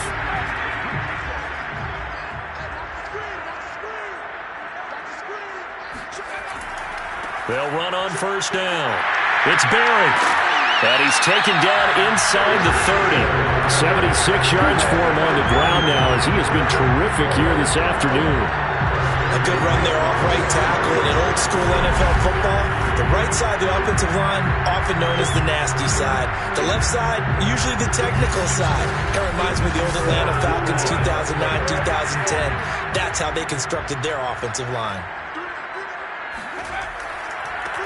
They'll run on first down. It's Barry. And he's taken down inside the 30. 76 yards for him on the ground now, as he has been terrific here this afternoon. A good run there off right tackle in an old school NFL football. The right side of the offensive line, often known as the nasty side. The left side, usually the technical side. Kind of reminds me of the old Atlanta Falcons 2009, 2010. That's how they constructed their offensive line.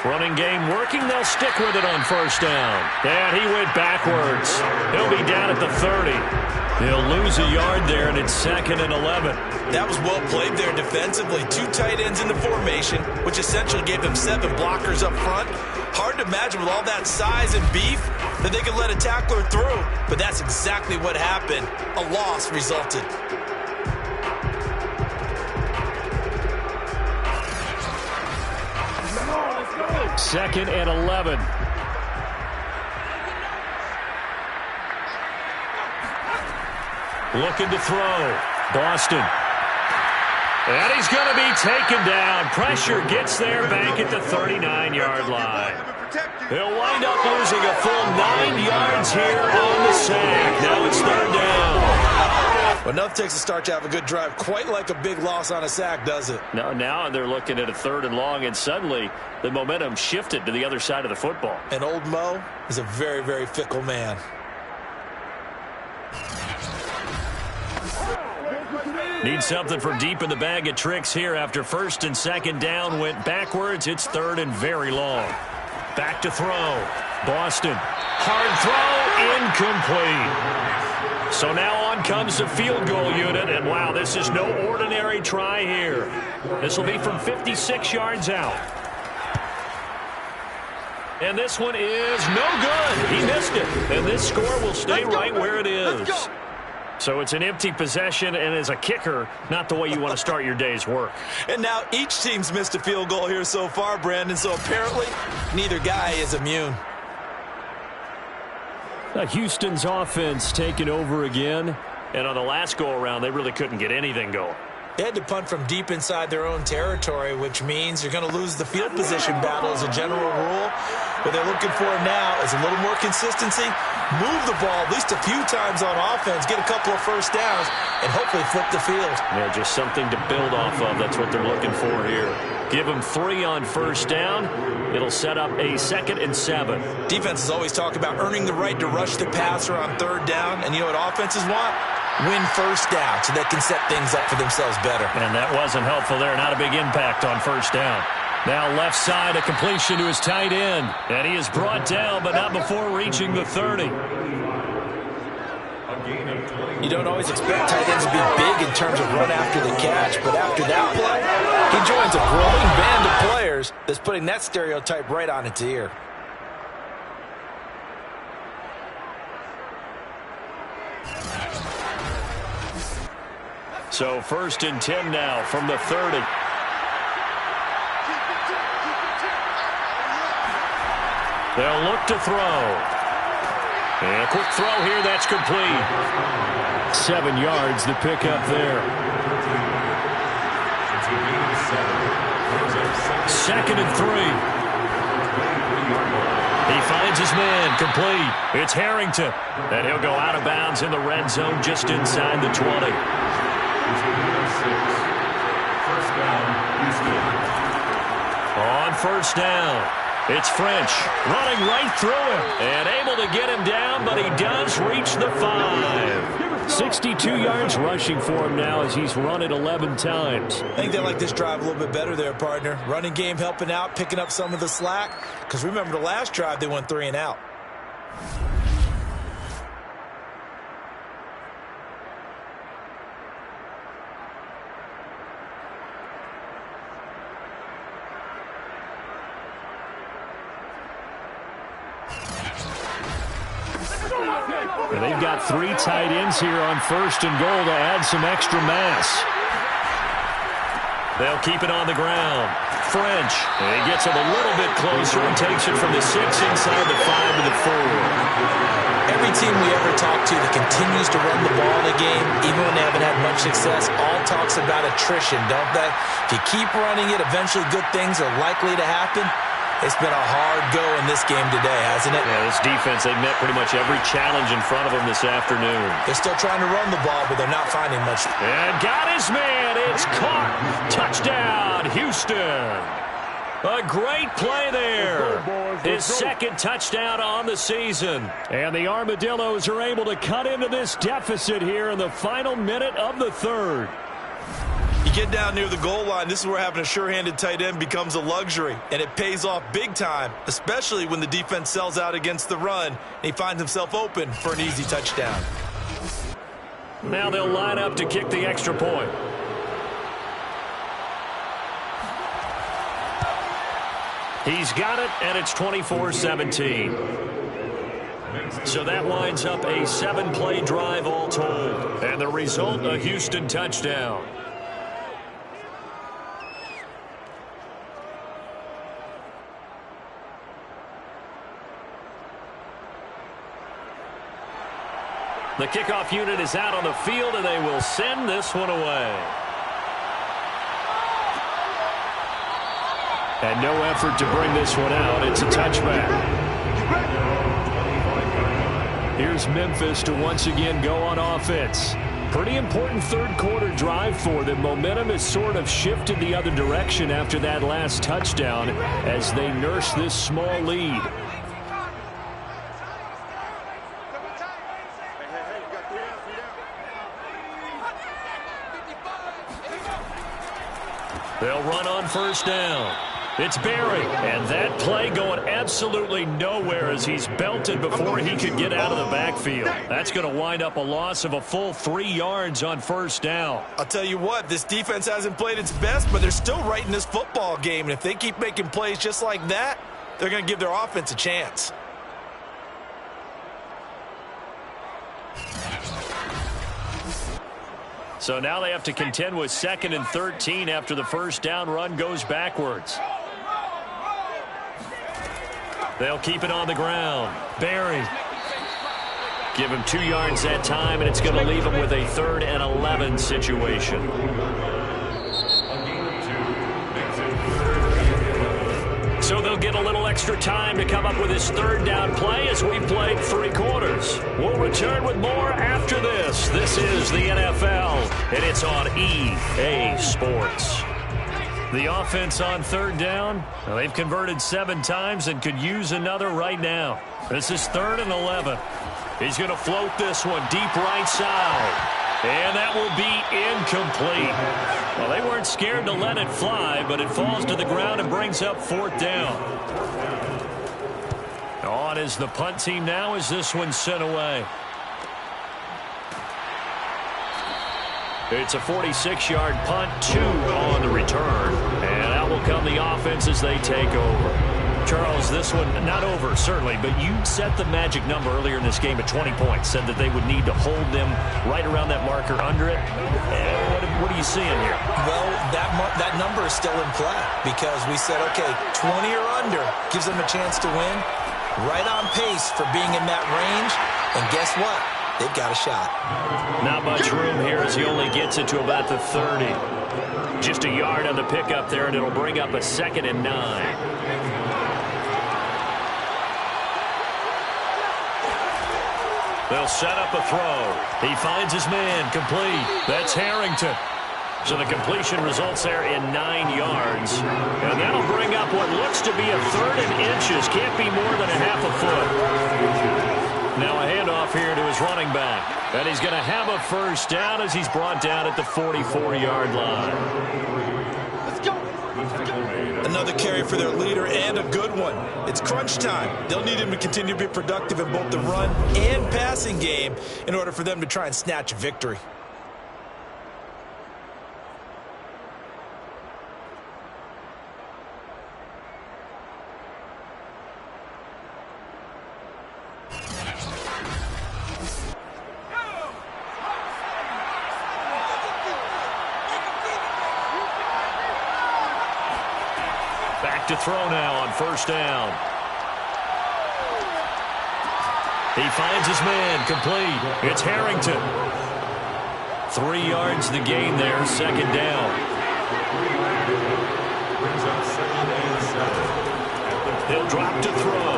Running game working. They'll stick with it on first down. And he went backwards. He'll be down at the 30. He'll lose a yard there, and it's 2nd and 11. That was well played there defensively. 2 tight ends in the formation, which essentially gave them 7 blockers up front. Hard to imagine with all that size and beef that they could let a tackler through. But that's exactly what happened. A loss resulted. 2nd and 11. Looking to throw. Boston. And he's going to be taken down. Pressure gets there back at the 39-yard line. He'll wind up losing a full 9 yards here on the sack. Now it's 3rd down. Well, enough takes a start to have a good drive. Quite like a big loss on a sack, does it? No, now they're looking at a 3rd and long, and suddenly the momentum shifted to the other side of the football. And old Mo is a very, very fickle man. Need something from deep in the bag of tricks here after 1st and 2nd down went backwards. It's 3rd and very long. Back to throw. Boston. Hard throw. Incomplete. So now on comes the field goal unit, and wow, this is no ordinary try here. This will be from 56 yards out. And this one is no good. He missed it. And this score will stay right where it is. So it's an empty possession, and as a kicker, not the way you want to start your day's work. And now each team's missed a field goal here so far, Brandon, so apparently neither guy is immune. Houston's offense taking over again. And on the last go-around, they really couldn't get anything going. They had to punt from deep inside their own territory, which means you're going to lose the field position battle as a general rule. What they're looking for now is a little more consistency, move the ball at least a few times on offense, get a couple of first downs, and hopefully flip the field. Yeah, just something to build off of. That's what they're looking for here. Give them 3 on first down. It'll set up a 2nd and 7. Defenses always talk about earning the right to rush the passer on 3rd down, and you know what offenses want? Win first down so they can set things up for themselves better. And that wasn't helpful there. Not a big impact on first down. Now left side, a completion to his tight end. And he is brought down, but not before reaching the 30. You don't always expect tight ends to be big in terms of run after the catch, but after that play, he joins a growing band of players that's putting that stereotype right on its ear. So 1st and 10 now from the 30. They'll look to throw. And a quick throw here, that's complete. 7 yards to pick up there. 2nd and 3. He finds his man, complete. It's Harrington. And he'll go out of bounds in the red zone just inside the 20. first down. It's French running right through him and able to get him down, but he does reach the 5. 62 yards rushing for him now as he's run it 11 times. I think they like this drive a little bit better there, partner. Running game helping out, picking up some of the slack. Because remember, the last drive, they went 3 and out. And they've got 3 tight ends here on first and goal to add some extra mass. They'll keep it on the ground. French. And he gets him a little bit closer and takes it from the 6 inside the 5 to the 4. Every team we ever talk to that continues to run the ball in the game, even when they haven't had much success, all talks about attrition, don't they? If you keep running it, eventually good things are likely to happen. It's been a hard go in this game today, hasn't it? Yeah, this defense, they've met pretty much every challenge in front of them this afternoon. They're still trying to run the ball, but they're not finding much. And got his man. It's caught. Touchdown, Houston. A great play there. His second touchdown on the season. And the Armadillos are able to cut into this deficit here in the final minute of the 3rd. You get down near the goal line, this is where having a sure-handed tight end becomes a luxury, and it pays off big time, especially when the defense sells out against the run, and he finds himself open for an easy touchdown. Now they'll line up to kick the extra point. He's got it, and it's 24-17. So that winds up a 7-play drive all told, and the result, a Houston touchdown. The kickoff unit is out on the field, and they will send this one away. And no effort to bring this one out. It's a touchback. Here's Memphis to once again go on offense. Pretty important 3rd quarter drive for them. Momentum has sort of shifted the other direction after that last touchdown as they nurse this small lead. They'll run on first down. It's Barry, and that play going absolutely nowhere as he's belted before he could get out of the backfield. That's going to wind up a loss of a full 3 yards on first down. I'll tell you what, this defense hasn't played its best, but they're still right in this football game, and if they keep making plays just like that, they're going to give their offense a chance. So now they have to contend with 2nd and 13 after the first down run goes backwards. They'll keep it on the ground. Barry. Give him 2 yards that time, and it's going to leave him with a 3rd and 11 situation. So they'll get a little extra time to come up with his 3rd down play as we've played 3 quarters. We'll return with more after this. This is the NFL, and it's on EA Sports. The offense on 3rd down, well, they've converted 7 times and could use another right now. This is 3rd and 11. He's going to float this one deep right side. And that will be incomplete. Well, they weren't scared to let it fly, but it falls to the ground and brings up 4th down. On is the punt team now as this one's sent away. It's a 46-yard punt, 2 on the return. And out will come the offense as they take over. Charles, this one, not over, certainly, but you set the magic number earlier in this game at 20 points, said that they would need to hold them right around that marker under it. What are you seeing here? Well, that number is still in play because we said, okay, 20 or under gives them a chance to win. Right on pace for being in that range, and guess what? They've got a shot. Not much room here as he only gets it to about the 30. Just a yard on the pickup there, and it'll bring up a 2nd and 9. They'll set up a throw. He finds his man complete. That's Harrington. So the completion results there in 9 yards. And that'll bring up what looks to be a 3rd and inches. Can't be more than a half a foot. Now a handoff here to his running back. And he's going to have a first down as he's brought down at the 44-yard line. Another carry for their leader and a good one. It's crunch time. They'll need him to continue to be productive in both the run and passing game in order for them to try and snatch a victory. To throw now on first down. He finds his man, complete. It's Harrington. 3 yards the gain there, second down. He'll drop to throw.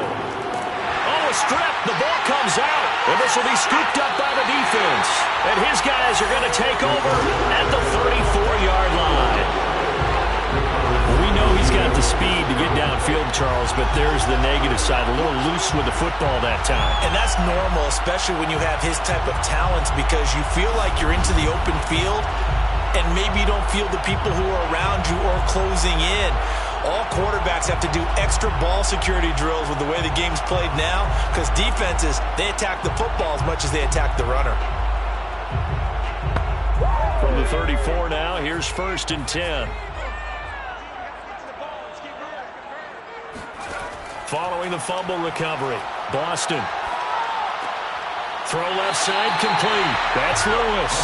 Oh, a strip. The ball comes out. And this will be scooped up by the defense. And his guys are going to take over at the 34-yard line. We know he's got the speed to get downfield, Charles, but there's the negative side. A little loose with the football that time. And that's normal, especially when you have his type of talents, because you feel like you're into the open field and maybe you don't feel the people who are around you or closing in. All quarterbacks have to do extra ball security drills with the way the game's played now, because defenses, they attack the football as much as they attack the runner. From the 34 now, here's 1st and 10. Following the fumble recovery, Boston. Throw left side, complete. That's Lewis.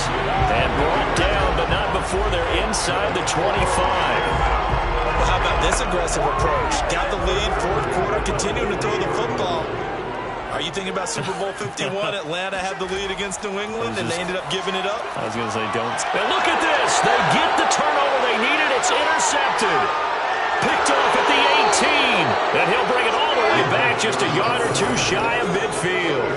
And brought down, but not before they're inside the 25. Well, how about this aggressive approach? Got the lead, 4th quarter, continuing to throw the football. Are you thinking about Super Bowl 51? Atlanta had the lead against New England, and they ended up giving it up? I was going to say, don't. And look at this. They get the turnover they needed. It's intercepted. Picked off at the 18. And he'll bring it all the way back just a yard or 2 shy of midfield.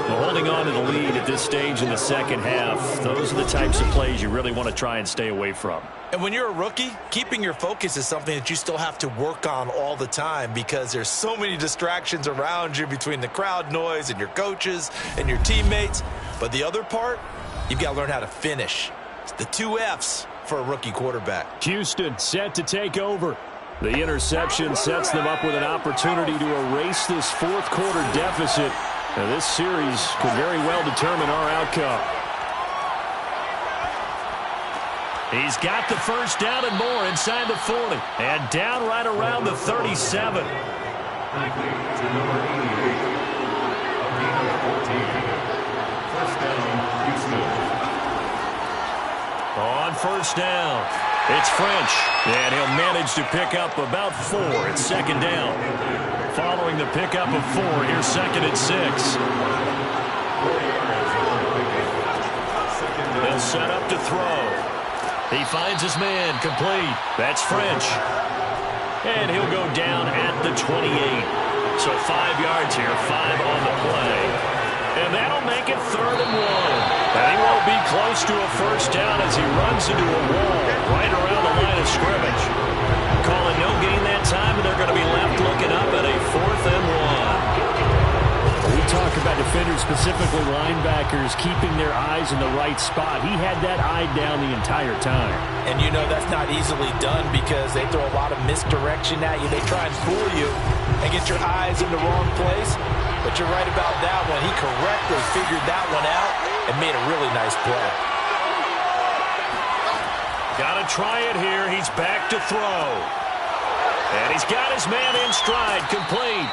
Well, holding on to the lead at this stage in the second half, those are the types of plays you really want to try and stay away from. And when you're a rookie, keeping your focus is something that you still have to work on all the time, because there's so many distractions around you between the crowd noise and your coaches and your teammates. But the other part, you've got to learn how to finish. It's the 2 F's for a rookie quarterback. Houston set to take over. The interception sets them up with an opportunity to erase this 4th quarter deficit. Now, this series could very well determine our outcome. He's got the first down and more inside the 40. And down right around the 37. On first down, it's French, and he'll manage to pick up about 4 at second down. Following the pickup of 4, here's 2nd and 6. They'll set up to throw. He finds his man, complete. That's French. And he'll go down at the 28. So 5 yards here, 5 on the play. And that'll make it 3rd and 1. And he won't be close to a first down as he runs into a wall right around the line of scrimmage. Calling no gain that time, and they're going to be left looking up at a 4th and 1. We talk about defenders, specifically linebackers, keeping their eyes in the right spot. He had that eye down the entire time. And you know that's not easily done, because they throw a lot of misdirection at you. They try and fool you and get your eyes in the wrong place. But you're right about that one. He correctly figured that one out and made a really nice play. Got to try it here. He's back to throw. And he's got his man in stride, complete.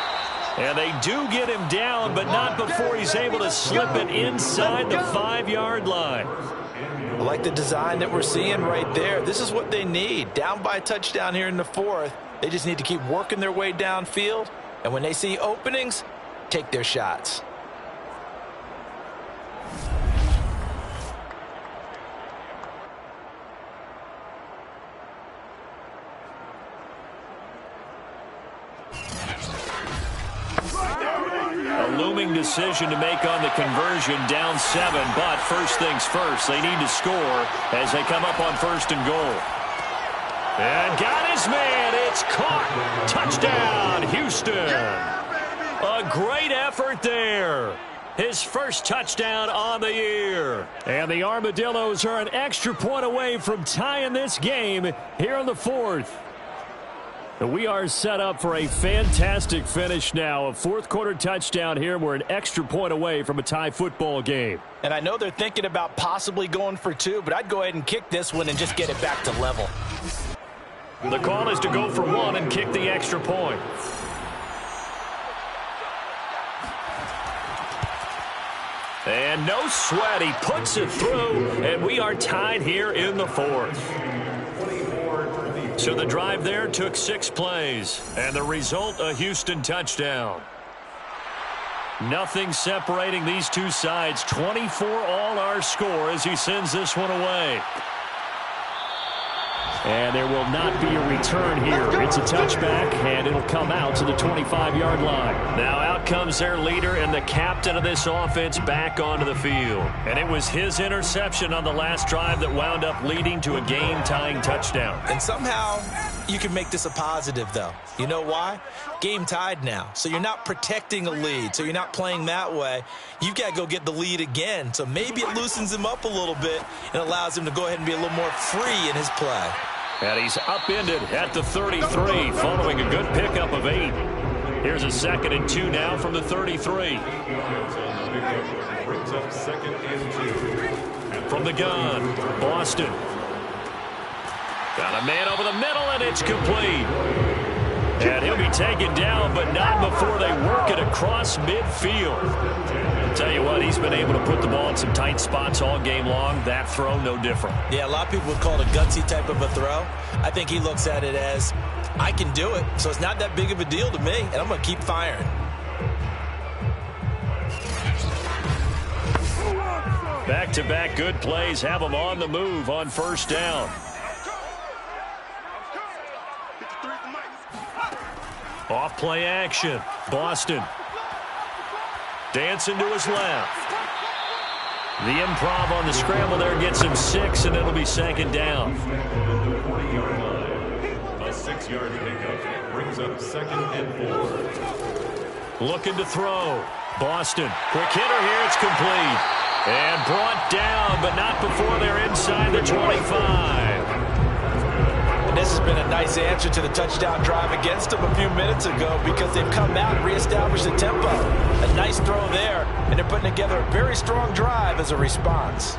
And they do get him down, but not before he's able to slip it inside the 5-yard line. I like the design that we're seeing right there. This is what they need. Down by a touchdown here in the 4th. They just need to keep working their way downfield. And when they see openings, take their shots. looming decision to make on the conversion, down 7. But first things first, they need to score as they come up on 1st and goal. And got his man. It's caught. Touchdown, Houston. A great effort there. His first touchdown on the year. And the Armadillos are an extra point away from tying this game here in the 4th. We are set up for a fantastic finish now. A 4th quarter touchdown here. We're an extra point away from a tie football game. And I know they're thinking about possibly going for 2, but I'd go ahead and kick this one and just get it back to level. The call is to go for 1 and kick the extra point. And no sweat. He puts it through, and we are tied here in the 4th. So the drive there took 6 plays, and the result, a Houston touchdown. Nothing separating these two sides. 24 all our score as he sends this one away. And there will not be a return here. It's a touchback, and it'll come out to the 25-yard line. Now out comes their leader and the captain of this offense back onto the field. And it was his interception on the last drive that wound up leading to a game-tying touchdown. And somehow you can make this a positive, though. You know why? Game tied now. So you're not protecting a lead. So you're not playing that way. You've got to go get the lead again. So maybe it loosens him up a little bit and allows him to go ahead and be a little more free in his play. And he's upended at the 33 following a good pickup of 8. Here's a 2nd and 2 now from the 33. From the gun, Boston. Got a man over the middle, and it's complete. And he'll be taken down, but not before they work it across midfield. I'll tell you what, he's been able to put the ball in some tight spots all game long. That throw, no different. Yeah, a lot of people would call it a gutsy type of a throw. I think he looks at it as, I can do it, so it's not that big of a deal to me, and I'm going to keep firing. Back-to-back good plays have them on the move on 1st down. Off play action. Boston. Dancing to his left. The improv on the scramble there gets him 6, and it'll be 2nd down. A 6-yard pickup brings up 2nd and 4. Looking to throw. Boston. Quick hitter here. It's complete. And brought down, but not before they're inside the 25. And this has been a nice answer to the touchdown drive against them a few minutes ago because they've come out and reestablished the tempo. A nice throw there, and they're putting together a very strong drive as a response.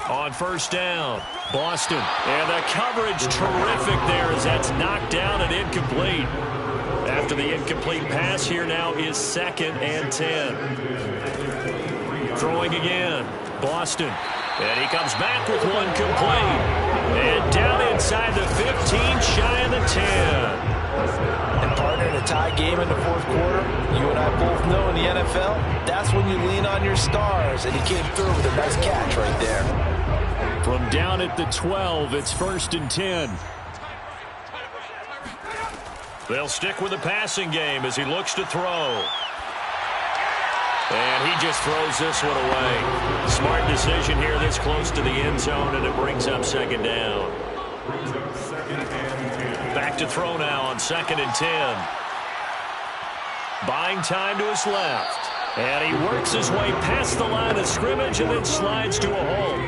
On 1st down, Boston. And the coverage terrific there as that's knocked down and incomplete. After the incomplete pass, here now is 2nd and 10. Throwing again, Boston. And he comes back with one complete. And down inside the 15, shy of the 10. And partner, in a tie game in the 4th quarter, you and I both know in the NFL, that's when you lean on your stars. And he came through with a nice catch right there. From down at the 12, it's 1st and 10. They'll stick with the passing game as he looks to throw. And he just throws this one away. Smart decision here this close to the end zone, and it brings up 2nd down. Back to throw now on 2nd and 10. Buying time to his left. And he works his way past the line of scrimmage and then slides to a halt.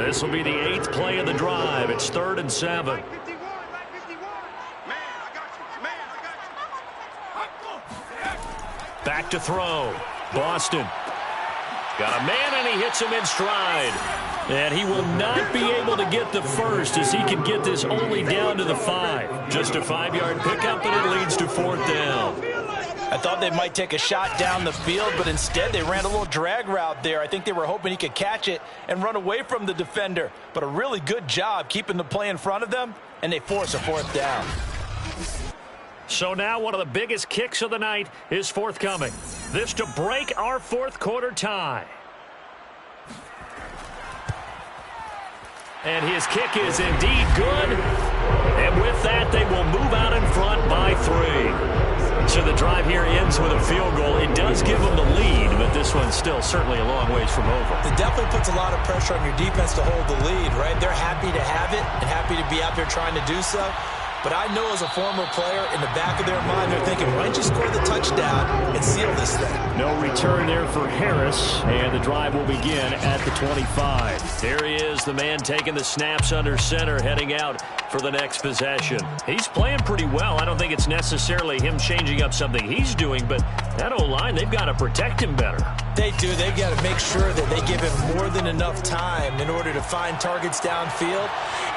This will be the 8th play of the drive. It's 3rd and 7. Back to throw. Boston. Got a man, and he hits him in stride. And he will not be able to get the first as he can get this only down to the 5. Just a 5-yard pickup, and it leads to 4th down. I thought they might take a shot down the field, but instead they ran a little drag route there. I think they were hoping he could catch it and run away from the defender. But a really good job keeping the play in front of them, and they force a 4th down. So now one of the biggest kicks of the night is forthcoming. This to break our fourth quarter tie. And his kick is indeed good. And with that, they will move out in front by 3. So the drive here ends with a field goal. It does give them the lead, but this one's still certainly a long ways from over. It definitely puts a lot of pressure on your defense to hold the lead, right? They're happy to have it and happy to be out there trying to do so. But I know as a former player, in the back of their mind, they're thinking, why don't you score the touchdown and seal this thing? No return there for Harris, and the drive will begin at the 25. There he is, the man taking the snaps under center, heading out for the next possession. He's playing pretty well. I don't think it's necessarily him changing up something he's doing, but that O-line, they've got to protect him better. They do. They've got to make sure that they give him more than enough time in order to find targets downfield.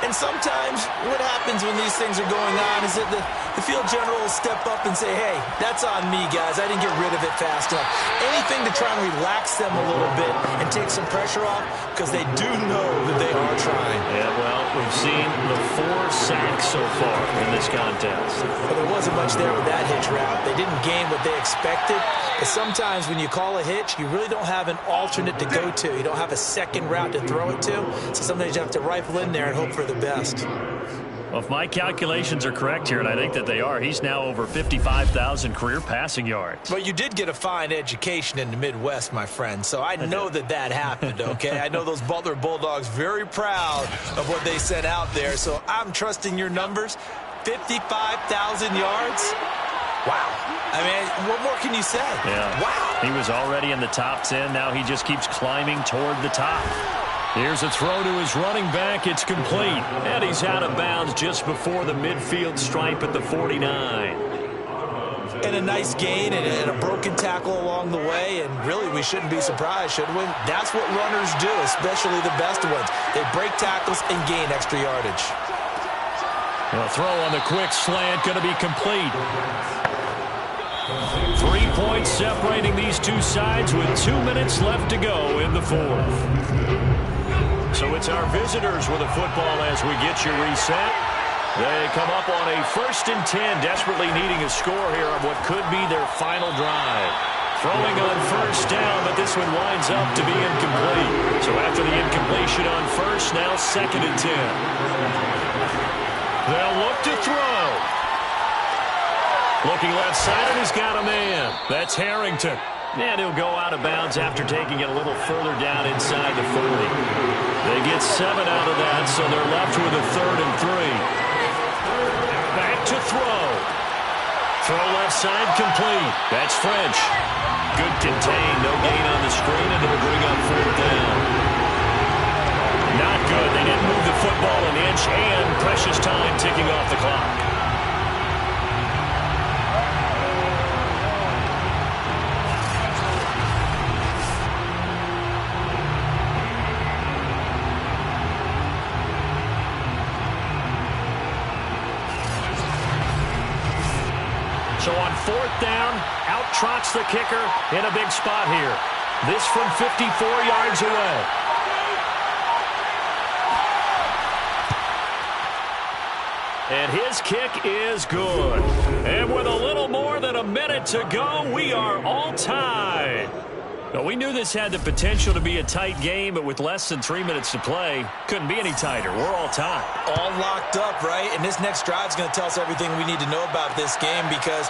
And sometimes what happens when these things are going on is that the field general will step up and say, hey, that's on me, guys. I didn't get rid of it fast enough. Anything to try and relax them a little bit and take some pressure off, because they do know that they are trying. Yeah, well, we've seen the 4 sacks so far in this contest. But there wasn't much there with that hitch route. They didn't gain what they expected. But sometimes when you call a hitch, you really don't have an alternate to go to. You don't have a second route to throw it to. So sometimes you have to rifle in there and hope for the best. Well, if my calculations are correct here, and I think that they are, he's now over 55,000 career passing yards. But you did get a fine education in the Midwest, my friend, so I know that happened, okay? I know those Butler Bulldogs very proud of what they sent out there, so I'm trusting your numbers. 55,000 yards? Wow. I mean, what more can you say? Yeah. Wow. He was already in the top 10. Now he just keeps climbing toward the top. Here's a throw to his running back. It's complete. And he's out of bounds just before the midfield stripe at the 49. And a nice gain and a broken tackle along the way. And really, we shouldn't be surprised, should we? That's what runners do, especially the best ones. They break tackles and gain extra yardage. A throw on the quick slant, going to be complete. 3 points separating these two sides with 2 minutes left to go in the fourth. So it's our visitors with the football as we get you reset. They come up on a 1st and 10, desperately needing a score here on what could be their final drive. Throwing on 1st down, but this one winds up to be incomplete. So after the incompletion on 1st, now 2nd and 10. They'll look to throw. Looking left side, and he's got a man. That's Harrington. And he'll go out of bounds after taking it a little further down inside the 40. They get 7 out of that, so they're left with a 3rd and 3. Back to throw. Throw left side complete. That's French. Good contain. No gain on the screen, and it'll bring up 4th down. Not good. They didn't move the football an inch, and precious time ticking off the clock. So on 4th down, out trots the kicker in a big spot here. This from 54 yards away. And his kick is good. And with a little more than a minute to go, we are all tied. Now, we knew this had the potential to be a tight game, but with less than 3 minutes to play, couldn't be any tighter. We're all tied. All locked up, right? And this next drive is going to tell us everything we need to know about this game, because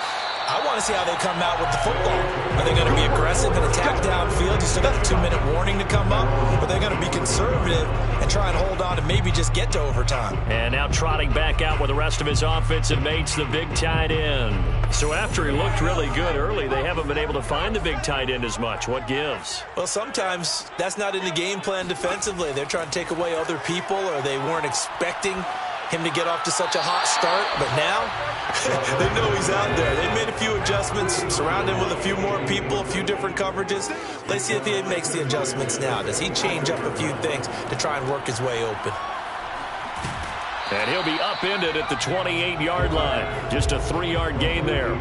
I want to see how they come out with the football. Are they going to be aggressive and attack downfield? You still got the 2-minute warning to come up. Or are they going to be conservative and try and hold on and maybe just get to overtime? And now trotting back out with the rest of his offensive mates, the big tight end. So after he looked really good early, they haven't been able to find the big tight end as much. What gives? Well, sometimes that's not in the game plan defensively. They're trying to take away other people, or they weren't expecting him to get off to such a hot start. But now, they know he's out there. They made a few adjustments, surround him with a few more people, a few different coverages. Let's see if he makes the adjustments now. Does he change up a few things to try and work his way open? And he'll be upended at the 28-yard line. Just a 3-yard gain there.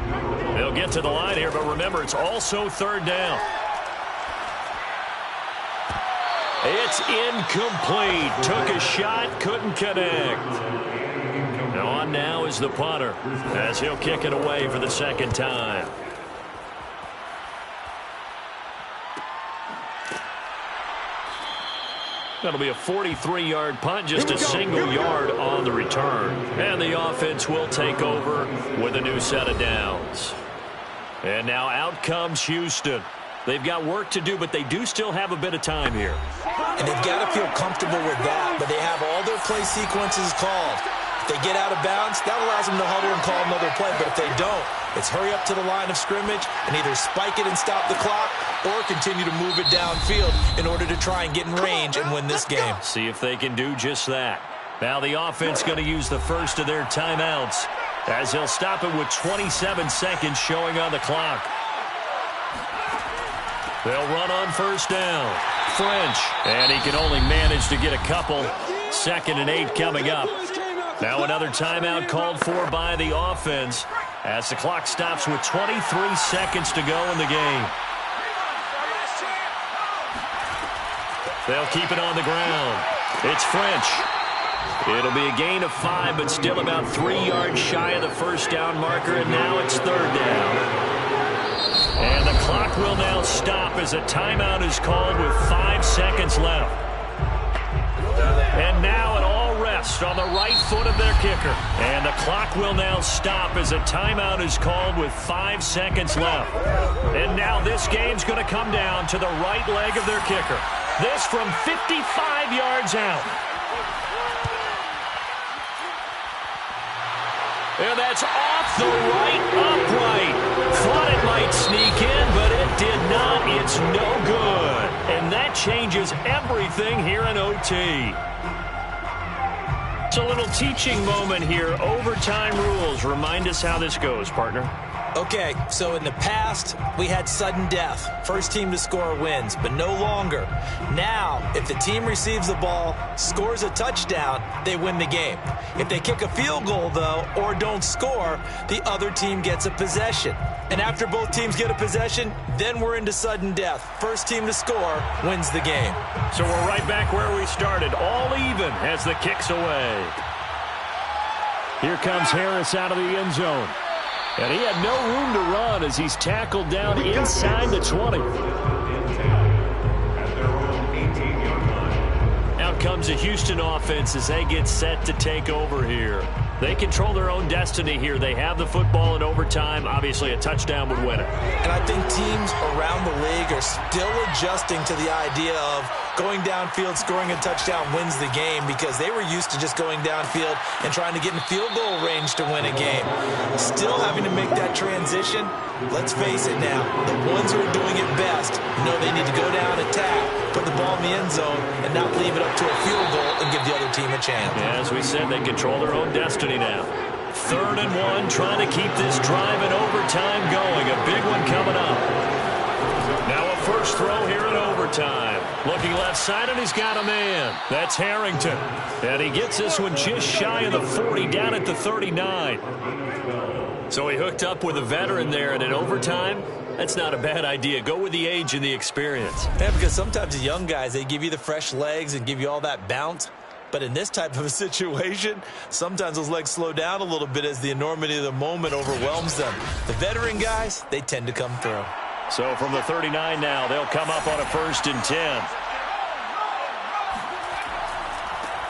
They'll get to the line here, but remember, it's also 3rd down. It's incomplete. Took a shot, couldn't connect. Now on on now is the punter, as he'll kick it away for the second time. That'll be a 43-yard punt, just a single yard on the return. And the offense will take over with a new set of downs. And now out comes Houston. They've got work to do, but they do still have a bit of time here. And they've got to feel comfortable with that, but they have all their play sequences called. If they get out of bounds, that allows them to huddle and call another play. But if they don't, it's hurry up to the line of scrimmage and either spike it and stop the clock or continue to move it downfield in order to try and get in range and win this game. See if they can do just that. Now the offense going to use the first of their timeouts as he'll stop it with 27 seconds showing on the clock. They'll run on first down. French, and he can only manage to get a couple. 2nd and 8 coming up. Now another timeout called for by the offense as the clock stops with 23 seconds to go in the game. They'll keep it on the ground. It's French. It'll be a gain of 5, but still about 3 yards shy of the first down marker, and now it's 3rd down. And the clock will now stop as a timeout is called with 5 seconds left. And now it all rests on the right foot of their kicker. And the clock will now stop as a timeout is called with 5 seconds left. And now this game's going to come down to the right leg of their kicker. This from 55 yards out. And that's off the right upright. Thought it might sneak in, but it did not. It's no good. And that changes everything here in OT. It's a little teaching moment here. Overtime rules. Remind us how this goes, partner. Okay, so in the past, we had sudden death. First team to score wins, but no longer. Now, if the team receives the ball, scores a touchdown, they win the game. If they kick a field goal, though, or don't score, the other team gets a possession. And after both teams get a possession, then we're into sudden death. First team to score wins the game. So we're right back where we started, all even as the kick's away. Here comes Harris out of the end zone. And he had no room to run as he's tackled down inside the 20. Out comes the Houston offense as they get set to take over here. They control their own destiny here. They have the football in overtime. Obviously, a touchdown would win it. And I think teams around the league are still adjusting to the idea of going downfield, scoring a touchdown wins the game because they were used to just going downfield and trying to get in field goal range to win a game. Still having to make that transition. Let's face it now, the ones who are doing it best know they need to go down, attack, put the ball in the end zone, and not leave it up to a field goal and give the other team a chance. Yeah, as we said, they control their own destiny now. 3rd and 1, trying to keep this drive in overtime going. A big one coming up. Now a first throw here in overtime. Looking left side, and he's got a man. That's Harrington. And he gets this one just shy of the 40, down at the 39. So he hooked up with a veteran there, and in overtime, that's not a bad idea. Go with the age and the experience. Yeah, because sometimes the young guys, they give you the fresh legs and give you all that bounce. But in this type of a situation, sometimes those legs slow down a little bit as the enormity of the moment overwhelms them. The veteran guys, they tend to come through. So from the 39 now, they'll come up on a 1st and 10.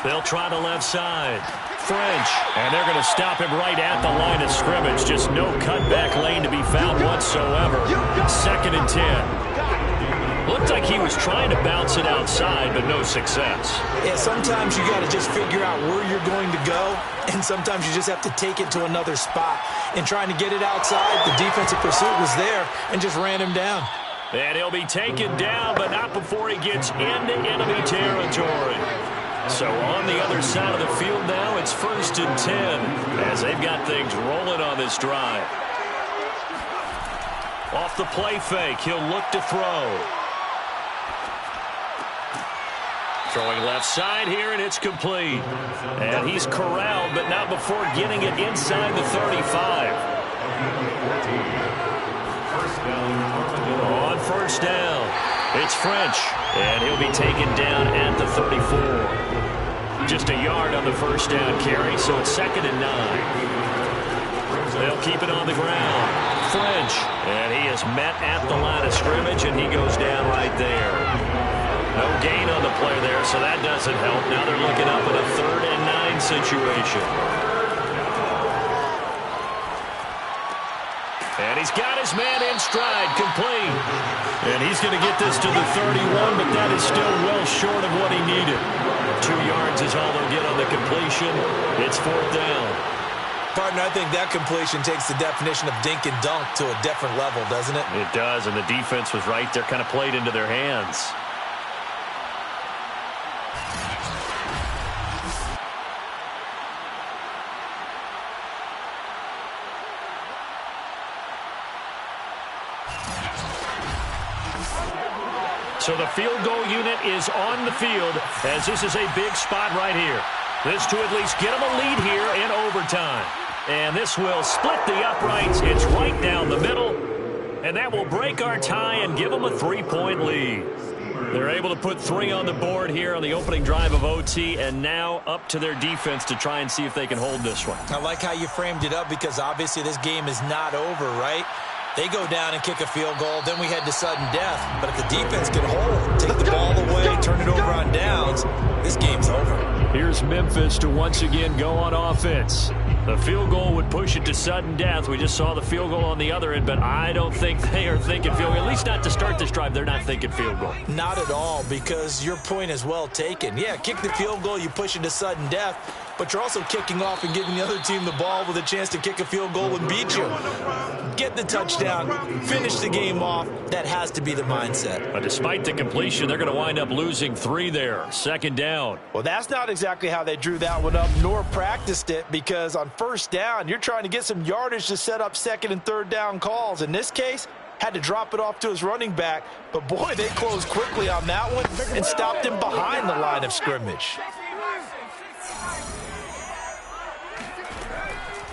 They'll try the left side. French, and they're going to stop him right at the line of scrimmage. Just no cutback lane to be found whatsoever. 2nd and 10. Looked like he was trying to bounce it outside, but no success. Yeah, sometimes you got to just figure out where you're going to go, and sometimes you just have to take it to another spot. In trying to get it outside, the defensive pursuit was there and just ran him down. And he'll be taken down, but not before he gets into enemy territory. So on the other side of the field now, it's 1st and 10 as they've got things rolling on this drive. Off the play fake, he'll look to throw. Throwing left side here, and it's complete. And he's corralled, but not before getting it inside the 35. On first down, it's French, and he'll be taken down at the 34. just a yard on the first down carry, so it's 2nd and 9. They'll keep it on the ground. French, and he is met at the line of scrimmage, and he goes down right there. No gain on the play there, so that doesn't help. Now they're looking up at a 3rd and 9 situation. And he's got his man in stride, complete. And he's going to get this to the 31, but that is still well short of what he needed. 2 yards is all they'll get on the completion. It's 4th down. Partner, I think that completion takes the definition of dink and dunk to a different level, doesn't it? It does, and the defense was right there, kind of played into their hands. So the field goal unit is on the field, as this is a big spot right here. This to at least get them a lead here in overtime. And this will split the uprights. It's right down the middle. And that will break our tie and give them a 3-point lead. They're able to put 3 on the board here on the opening drive of OT, and now up to their defense to try and see if they can hold this one. I like how you framed it up, because obviously this game is not over, right? They go down and kick a field goal, then we head to sudden death. But if the defense can hold, take the ball away, turn it over on downs, this game's over. Here's Memphis to once again go on offense. The field goal would push it to sudden death. We just saw the field goal on the other end, but I don't think they are thinking field goal. At least not to start this drive. They're not thinking field goal. Not at all, because your point is well taken. Yeah, kick the field goal, you push it to sudden death, but you're also kicking off and giving the other team the ball with a chance to kick a field goal and beat you. Get the touchdown, finish the game off. That has to be the mindset. But despite the completion, they're going to wind up losing 3 there. 2nd down. Well, that's not exactly how they drew that one up, nor practiced it, because on first down, you're trying to get some yardage to set up 2nd and 3rd down calls. In this case, had to drop it off to his running back, but boy, they closed quickly on that one and stopped him behind the line of scrimmage.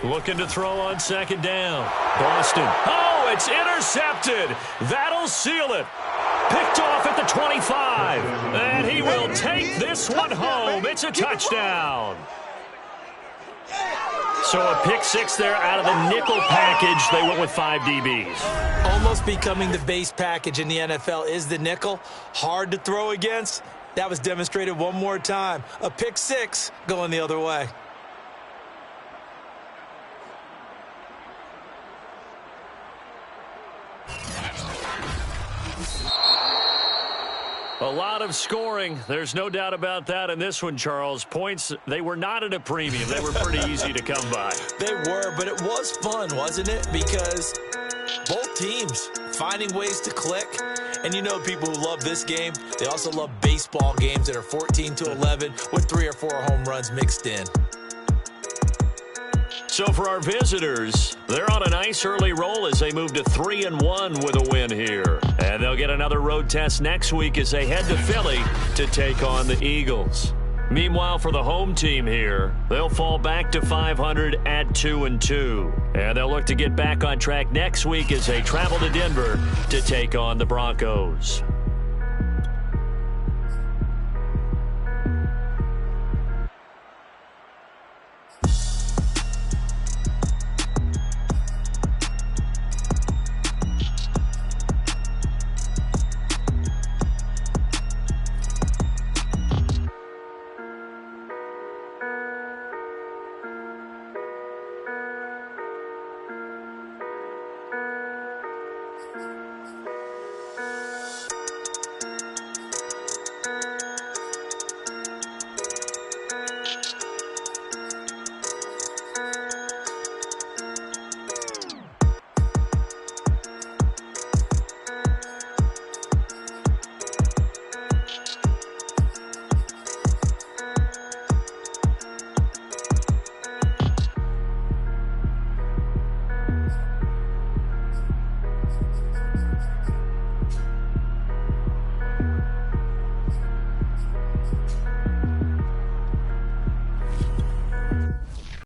Looking to throw on 2nd down. Boston. Oh, it's intercepted. That'll seal it. Picked off at the 25. And he will take this one home. It's a touchdown. So a pick 6 there out of the nickel package. They went with 5 DBs. Almost becoming the base package in the NFL is the nickel. Hard to throw against. That was demonstrated one more time. A pick 6 going the other way. A lot of scoring. There's no doubt about that in this one, Charles. Points, they were not at a premium. They were pretty easy to come by. They were, but it was fun, wasn't it? Because both teams finding ways to click. And you know people who love this game, they also love baseball games that are 14-11 with 3 or 4 home runs mixed in. So for our visitors, they're on a nice early roll as they move to 3-1 with a win here. And they'll get another road test next week as they head to Philly to take on the Eagles. Meanwhile, for the home team here, they'll fall back to 500 at 2-2. And they'll look to get back on track next week as they travel to Denver to take on the Broncos.